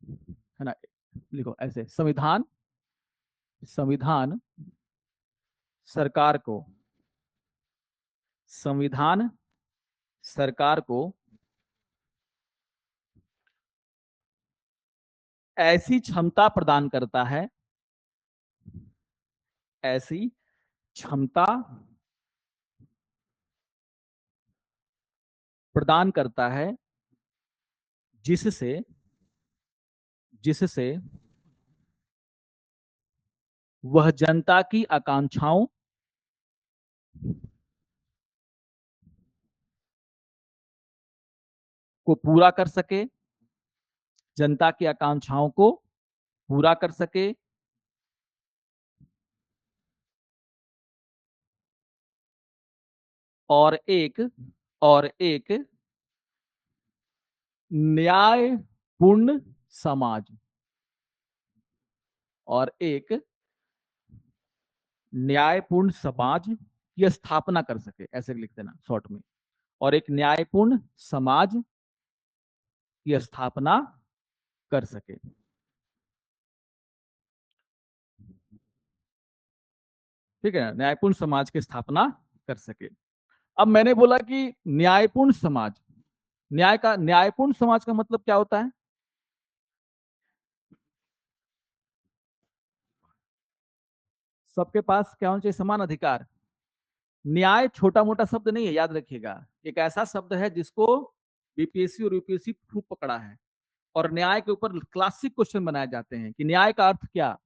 है ना? लिखो ऐसे, संविधान संविधान सरकार को संविधान सरकार को ऐसी क्षमता प्रदान करता है, ऐसी क्षमता प्रदान करता है जिससे जिससे वह जनता की आकांक्षाओं को पूरा कर सके, जनता की आकांक्षाओं को पूरा कर सके और एक और एक न्यायपूर्ण समाज और एक न्यायपूर्ण समाज की स्थापना कर सके, ऐसे लिख देना शॉर्ट में, और एक न्यायपूर्ण समाज की स्थापना कर सके। ठीक है, न्यायपूर्ण समाज की स्थापना कर सके। अब मैंने बोला कि न्यायपूर्ण समाज, न्यायपूर्ण समाज का मतलब क्या होता है? सबके पास क्या होना चाहिए, समान अधिकार। न्याय छोटा मोटा शब्द नहीं है, याद रखिएगा। एक ऐसा शब्द है जिसको बीपीएससी और यूपीएससी खूब पकड़ा है, और न्याय के ऊपर क्लासिक क्वेश्चन बनाए जाते हैं कि न्याय का अर्थ क्या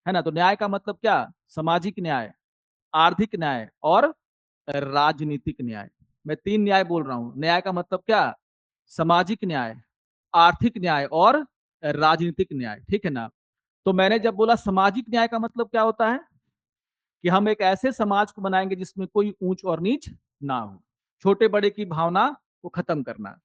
है ना? तो न्याय का मतलब क्या, सामाजिक न्याय, आर्थिक न्याय और राजनीतिक न्याय। मैं तीन न्याय बोल रहा हूं। न्याय का मतलब क्या, सामाजिक न्याय, आर्थिक न्याय और राजनीतिक न्याय। ठीक है ना? तो मैंने जब बोला सामाजिक न्याय का मतलब क्या होता है कि हम एक ऐसे समाज को बनाएंगे जिसमें कोई ऊंच और नीच ना हो। छोटे बड़े की भावना को खत्म करना।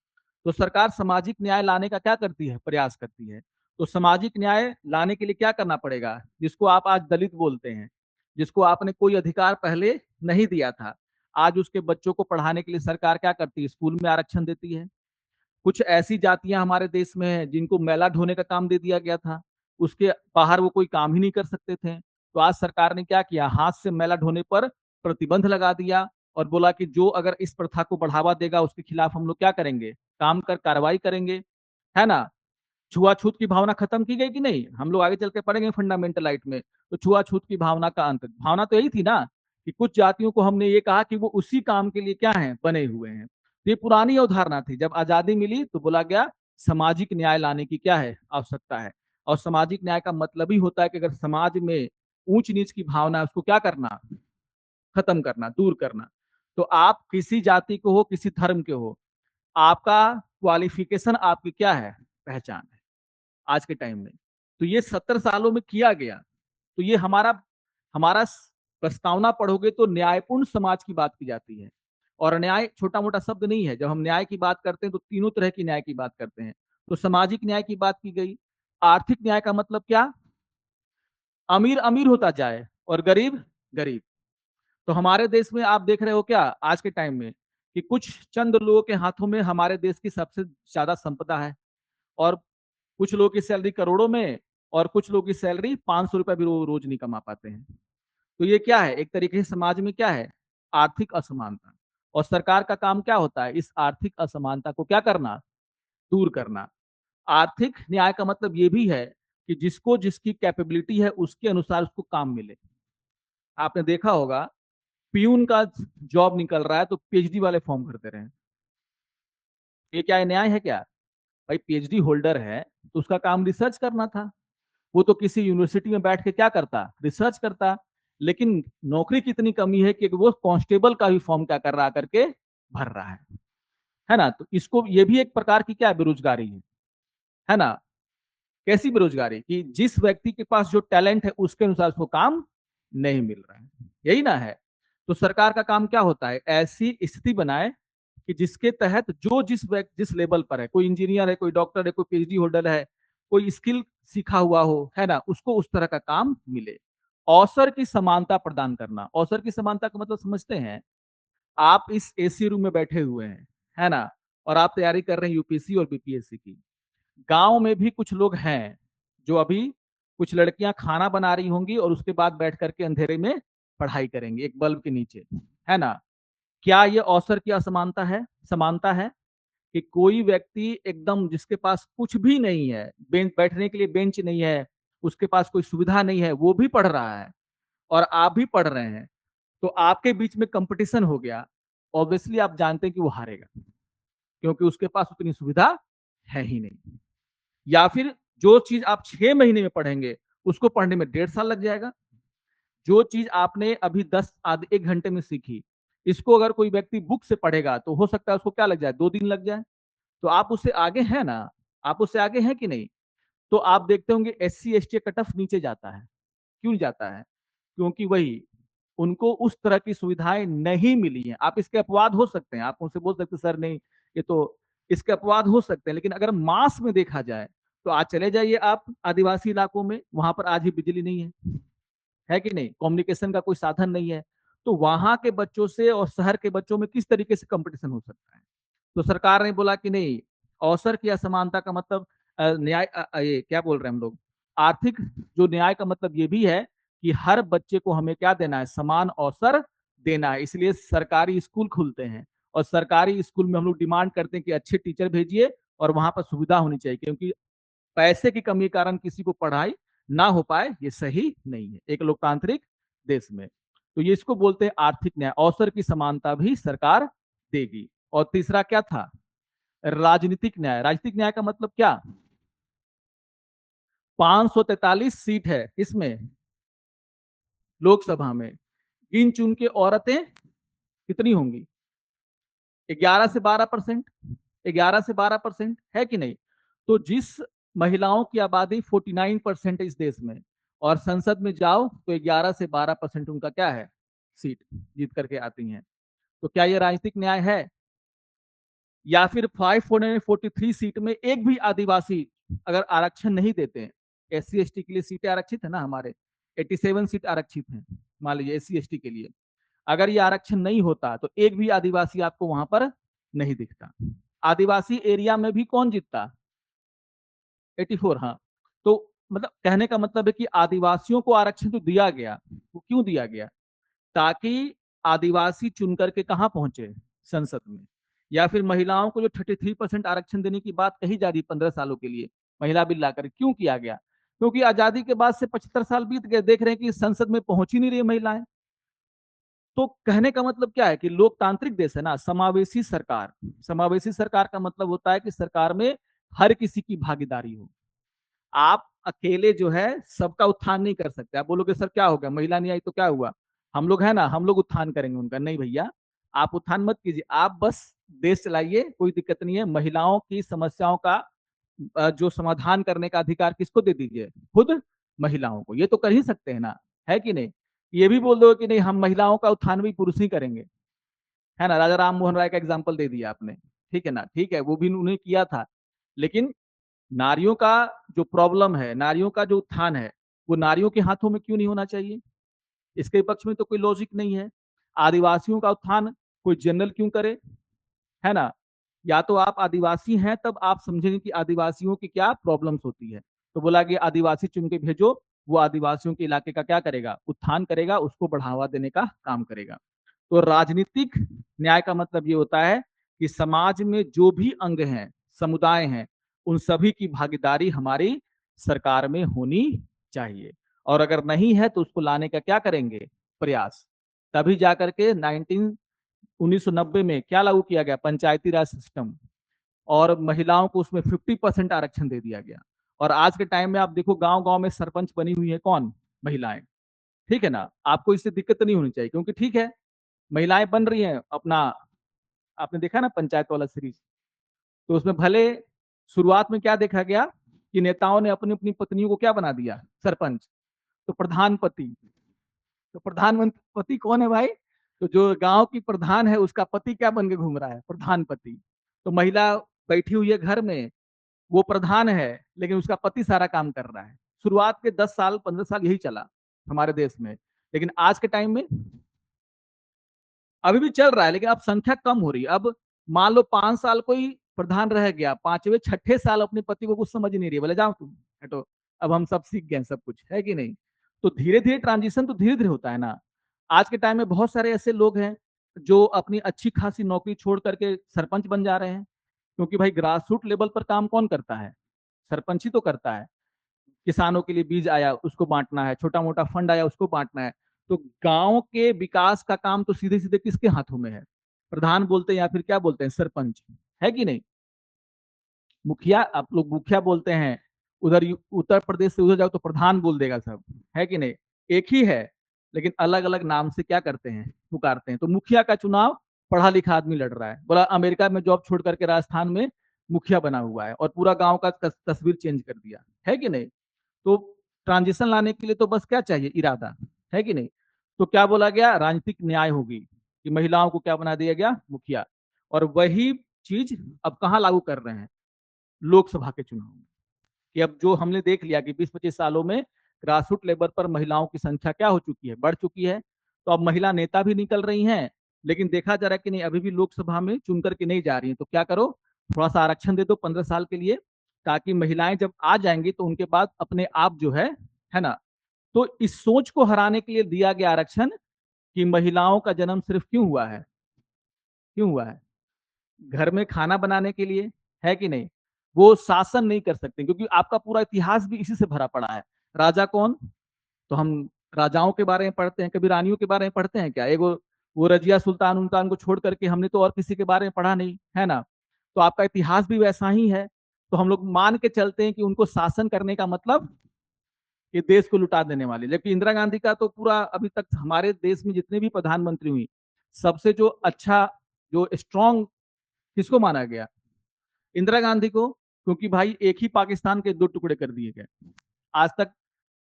तो सरकार सामाजिक न्याय लाने का क्या करती है, प्रयास करती है। तो सामाजिक न्याय लाने के लिए क्या करना पड़ेगा, जिसको आप आज दलित बोलते हैं, जिसको आपने कोई अधिकार पहले नहीं दिया था, आज उसके बच्चों को पढ़ाने के लिए सरकार क्या करती है, स्कूल में आरक्षण देती है। कुछ ऐसी जातियां हमारे देश में हैं जिनको मैला ढोने का काम दे दिया गया था, उसके बाहर वो कोई काम ही नहीं कर सकते थे। तो आज सरकार ने क्या किया, हाथ से मैला ढोने पर प्रतिबंध लगा दिया और बोला कि जो अगर इस प्रथा को बढ़ावा देगा उसके खिलाफ हम लोग क्या करेंगे, काम कर कार्रवाई करेंगे, है ना। छुआछूत की भावना खत्म की गई कि नहीं, हम लोग आगे चल के पढ़ेंगे फंडामेंटल राइट में। तो छुआछूत की भावना का अंत, भावना तो यही थी ना कि कुछ जातियों को हमने ये कहा कि वो उसी काम के लिए क्या है, बने हुए हैं। तो ये पुरानी अवधारणा थी, जब आजादी मिली तो बोला गया सामाजिक न्याय लाने की क्या है, आवश्यकता है। और सामाजिक न्याय का मतलब ही होता है कि अगर समाज में ऊंच नीच की भावना है उसको क्या करना, खत्म करना, दूर करना। तो आप किसी जाति को हो, किसी धर्म के हो, आपका क्वालिफिकेशन आपकी क्या है, पहचान है आज के टाइम में। तो ये 70 सालों में किया गया। तो ये हमारा हमारा प्रस्तावना पढ़ोगे तो न्यायपूर्ण समाज की बात की जाती है। और न्याय छोटा मोटा शब्द नहीं है, जब हम न्याय की बात करते हैं तो तीनों तरह की न्याय की बात करते हैं। तो सामाजिक न्याय की बात की गई। आर्थिक न्याय का मतलब क्या, अमीर अमीर होता जाए और गरीब गरीब। तो हमारे देश में आप देख रहे हो क्या आज के टाइम में कि कुछ चंद लोगों के हाथों में हमारे देश की सबसे ज्यादा संपदा है। और कुछ लोगों की सैलरी करोड़ों में, और कुछ लोगों की सैलरी 500 रुपए भी रोज नहीं कमा पाते हैं। तो ये क्या है, एक तरीके से समाज में क्या है, आर्थिक असमानता। और सरकार का काम क्या होता है, इस आर्थिक असमानता को क्या करना, दूर करना। आर्थिक न्याय का मतलब ये भी है कि जिसको जिसकी कैपेबिलिटी है उसके अनुसार उसको काम मिले। आपने देखा होगा पीयून का जॉब निकल रहा है तो पीएचडी वाले फॉर्म भरते रहे। ये क्या है, न्याय है क्या। भाई पीएचडी होल्डर है तो उसका काम रिसर्च करना था, वो तो किसी यूनिवर्सिटी में बैठ के क्या करता, रिसर्च करता। लेकिन नौकरी की इतनी कमी है कि वो कांस्टेबल का भी फॉर्म क्या कर रहा करके भर रहा है ना। तो इसको ये भी एक प्रकार की क्या बेरोजगारी है ना। कैसी बेरोजगारी कि जिस व्यक्ति के पास जो टैलेंट है उसके अनुसार उसको काम नहीं मिल रहा है, यही ना है। तो सरकार का काम क्या होता है, ऐसी स्थिति बनाए कि जिसके तहत जो जिस व्यक्ति जिस लेवल पर है, कोई इंजीनियर है, कोई डॉक्टर है, कोई पीएचडी होल्डर है, कोई स्किल सीखा हुआ हो, है ना, उसको उस तरह का काम मिले। अवसर की समानता प्रदान करना, अवसर की समानता का मतलब समझते हैं। आप इस एसी रूम में बैठे हुए हैं, है ना, और आप तैयारी कर रहे हैं यूपीएससी और बीपीएससी की। गांव में भी कुछ लोग हैं जो अभी, कुछ लड़कियां खाना बना रही होंगी और उसके बाद बैठ करके अंधेरे में पढ़ाई करेंगे एक बल्ब के नीचे, है ना। क्या ये अवसर की असमानता है, समानता है कि कोई व्यक्ति एकदम जिसके पास कुछ भी नहीं है, बेंच बैठने के लिए बेंच नहीं है, उसके पास कोई सुविधा नहीं है, वो भी पढ़ रहा है और आप भी पढ़ रहे हैं, तो आपके बीच में कंपटीशन हो गया। ऑब्वियसली आप जानते हैं कि वो हारेगा, क्योंकि उसके पास उतनी सुविधा है ही नहीं। या फिर जो चीज आप 6 महीने में पढ़ेंगे उसको पढ़ने में 1.5 साल लग जाएगा। जो चीज आपने अभी 1 घंटे में सीखी, इसको अगर कोई व्यक्ति बुक से पढ़ेगा तो हो सकता है उसको क्या लग जाए, 2 दिन लग जाए। तो आप उससे आगे हैं ना, आप उससे आगे हैं कि नहीं। तो आप देखते होंगे एससी एसटी कट ऑफ नीचे जाता है। क्यों जाता है, क्योंकि वही उनको उस तरह की सुविधाएं नहीं मिली हैं। आप इसके अपवाद हो सकते हैं, आप उनसे बोल सकते सर नहीं, ये तो इसके अपवाद हो सकते हैं, लेकिन अगर मास में देखा जाए तो आज चले जाइए आप आदिवासी इलाकों में, वहां पर आज भी बिजली नहीं है कि नहीं, कम्युनिकेशन का कोई साधन नहीं है। तो वहां के बच्चों से और शहर के बच्चों में किस तरीके से कंपटीशन हो सकता है। तो सरकार ने बोला कि नहीं, अवसर की असमानता का मतलब न्याय, ये क्या बोल रहे हैं हम लोग, आर्थिक जो न्याय का मतलब ये भी है कि हर बच्चे को हमें क्या देना है, समान अवसर देना है। इसलिए सरकारी स्कूल खुलते हैं और सरकारी स्कूल में हम लोग डिमांड करते हैं कि अच्छे टीचर भेजिए और वहां पर सुविधा होनी चाहिए, क्योंकि पैसे की कमी के कारण किसी को पढ़ाई ना हो पाए, ये सही नहीं है एक लोकतांत्रिक देश में। तो ये इसको बोलते हैं आर्थिक न्याय, अवसर की समानता भी सरकार देगी। और तीसरा क्या था, राजनीतिक न्याय। राजनीतिक न्याय का मतलब क्या, 543 सीट है इसमें लोकसभा में, गिन चुन के औरतें कितनी होंगी, 11 से 12%, 11 से 12% है कि नहीं। तो जिस महिलाओं की आबादी 49% है इस देश में, और संसद में जाओ तो 11 से 12% उनका क्या है, सीट जीत करके आती हैं। तो क्या ये राजनीतिक न्याय है? या फिर 543 सीट में एक भी आदिवासी अगर आरक्षण नहीं देते हैं, SC ST के लिए सीटें आरक्षित है ना हमारे, 87 सीट आरक्षित हैं, मान लीजिए SC ST के लिए, अगर ये आरक्षण नहीं होता तो एक भी आदिवासी आपको वहां पर नहीं दिखता। आदिवासी एरिया में भी कौन जीतता? 84, हाँ। तो मतलब कहने का मतलब है कि आदिवासियों को आरक्षण तो दिया गया, वो क्यों दिया गया? ताकि आदिवासी चुन करके कहां पहुंचे? संसद में। या फिर महिलाओं को जो 33% आरक्षण देने की बात कही जा रही 15 सालों के लिए, महिला बिल लाकर क्यों किया गया? क्योंकि आजादी के बाद से 75 साल बीत गए, देख रहे हैं कि संसद में पहुंच ही नहीं रही महिलाएं। तो कहने का मतलब क्या है कि लोकतांत्रिक देश है ना, समावेशी सरकार। समावेशी सरकार का मतलब होता है कि सरकार में हर किसी की भागीदारी हो। आप अकेले जो है सबका उत्थान नहीं कर सकते। आप बोलोगे सर क्या हो गया, महिला नहीं आई तो क्या हुआ, हम लोग है ना, हम लोग उत्थान करेंगे उनका। नहीं भैया, आप उत्थान मत कीजिए, आप बस देश चलाइए, कोई दिक्कत नहीं है। महिलाओं की समस्याओं का जो समाधान करने का अधिकार किसको दे दीजिए? खुद महिलाओं को। ये तो कर ही सकते हैं ना, है कि नहीं? ये भी बोल दो कि नहीं हम महिलाओं का उत्थान भी पुरुष ही करेंगे, है ना। राजा राम मोहन राय का एग्जाम्पल दे दिया आपने, ठीक है ना, ठीक है, वो भी उन्होंने किया था। लेकिन नारियों का जो प्रॉब्लम है, नारियों का जो उत्थान है, वो नारियों के हाथों में क्यों नहीं होना चाहिए? इसके पक्ष में तो कोई लॉजिक नहीं है। आदिवासियों का उत्थान कोई जनरल क्यों करे, है ना। या तो आप आदिवासी हैं तब आप समझेंगे कि आदिवासियों की क्या प्रॉब्लम्स होती है। तो बोला कि आदिवासी चुन के भेजो, वो आदिवासियों के इलाके का क्या करेगा? उत्थान करेगा, उसको बढ़ावा देने का काम करेगा। तो राजनीतिक न्याय का मतलब ये होता है कि समाज में जो भी अंग हैं, समुदाय हैं, उन सभी की भागीदारी हमारी सरकार में होनी चाहिए। और अगर नहीं है तो उसको लाने का क्या करेंगे? प्रयास। तभी जाकर के 1990 में क्या लागू किया गया? पंचायती राज सिस्टम। और महिलाओं को उसमें 50% आरक्षण दे दिया गया। और आज के टाइम में आप देखो गांव गांव में सरपंच बनी हुई है कौन? महिलाएं। ठीक है ना, आपको इससे दिक्कत नहीं होनी चाहिए, क्योंकि ठीक है महिलाएं बन रही हैं अपना। आपने देखा ना पंचायत वाला सीरीज, तो उसमें भले शुरुआत में क्या देखा गया कि नेताओं ने अपनी अपनी पत्नियों को क्या बना दिया? सरपंच। तो प्रधानपति, तो प्रधानमंत्री कौन है भाई? तो जो गांव की प्रधान है उसका पति क्या बन के घूम रहा है? प्रधानपति। तो महिला बैठी हुई है घर में, वो प्रधान है लेकिन उसका पति सारा काम कर रहा है। शुरुआत के 10 साल 15 साल यही चला हमारे देश में। लेकिन आज के टाइम में अभी भी चल रहा है, लेकिन अब संख्या कम हो रही है। अब मान लो 5 साल कोई प्रधान रह गया, 5वें 6ठे साल अपने पति को कुछ समझ नहीं रही है, बोले जाओ तुम हटो, अब हम सब सीख गए सब कुछ, है कि नहीं। तो धीरे धीरे ट्रांजिशन तो धीरे धीरे होता है ना। आज के टाइम में बहुत सारे ऐसे लोग हैं जो अपनी अच्छी खासी नौकरी छोड़ करके सरपंच बन जा रहे हैं। क्योंकि भाई ग्रास रूट लेवल पर काम कौन करता है? सरपंच ही तो करता है। किसानों के लिए बीज आया उसको बांटना है, छोटा मोटा फंड आया उसको बांटना है। तो गांव के विकास का काम तो सीधे सीधे किसके हाथों में है? प्रधान बोलते हैं या फिर क्या बोलते हैं? सरपंच, है कि नहीं। मुखिया, आप लोग मुखिया बोलते हैं, उधर उत्तर प्रदेश से उधर जाओ तो प्रधान बोल देगा सब, है कि नहीं। एक ही है, लेकिन अलग अलग नाम से क्या करते हैं? पुकारते हैं। तो मुखिया का चुनाव पढ़ा लिखा आदमी लड़ रहा है, बोला अमेरिका में जॉब छोड़ करके राजस्थान में मुखिया बना हुआ है और पूरा गांव का तस्वीर चेंज कर दिया, है कि नहीं। तो ट्रांजिशन लाने के लिए तो बस क्या चाहिए? इरादा, है कि नहीं। तो क्या बोला गया? राजनीतिक न्याय होगी कि महिलाओं को क्या बना दिया गया? मुखिया। और वही चीज अब कहाँ लागू कर रहे हैं? लोकसभा के चुनाव में। कि अब जो हमने देख लिया कि 20-25 सालों में ग्रास रूट लेवल पर महिलाओं की संख्या क्या हो चुकी है? बढ़ चुकी है। तो अब महिला नेता भी निकल रही हैं, लेकिन देखा जा रहा है कि नहीं, अभी भी लोकसभा में चुन करके नहीं जा रही है। तो क्या करो, थोड़ा सा आरक्षण दे दो 15 साल के लिए, ताकि महिलाएं जब आ जाएंगी तो उनके बाद अपने आप जो है ना। तो इस सोच को हराने के लिए दिया गया आरक्षण कि महिलाओं का जन्म सिर्फ क्यों हुआ है? क्यों हुआ है? घर में खाना बनाने के लिए, है कि नहीं। वो शासन नहीं कर सकते, क्योंकि आपका पूरा इतिहास भी इसी से भरा पड़ा है। राजा कौन? तो हम राजाओं के बारे में पढ़ते हैं, कभी रानियों के बारे में पढ़ते हैं क्या? एगो वो रजिया सुल्तान उल्तान को छोड़ करके हमने तो और किसी के बारे में पढ़ा नहीं, है ना। तो आपका इतिहास भी वैसा ही है। तो हम लोग मान के चलते हैं कि उनको शासन करने का मतलब ये देश को लुटा देने वाले। जबकि इंदिरा गांधी का तो पूरा अभी तक हमारे देश में जितने भी प्रधानमंत्री हुई, सबसे जो अच्छा, जो स्ट्रांग किसको माना गया? इंदिरा गांधी को। क्योंकि भाई एक ही पाकिस्तान के दो टुकड़े कर दिए गए। आज तक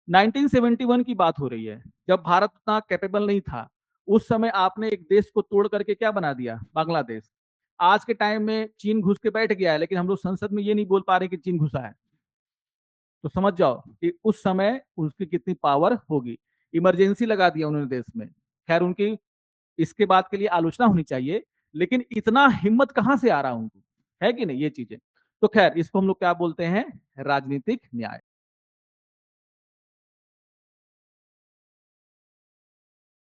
1971 की बात हो रही है, जब भारत उतना कैपेबल नहीं था, उस समय आपने एक देश को तोड़ करके क्या बना दिया, बांग्लादेश। आज के टाइम में चीन घुस के बैठ गया है, लेकिन हम लोग संसद में ये नहीं बोल पा रहे कि चीन घुसा है। तो समझ जाओ कि उस समय उसकी कितनी पावर होगी। इमरजेंसी लगा दिया उन्होंने देश में। खैर, उनकी इसके बात के लिए आलोचना होनी चाहिए, लेकिन इतना हिम्मत कहां से आ रहा उनको, है कि नहीं ये चीजें। तो खैर, इसको हम लोग क्या बोलते हैं, राजनीतिक न्याय।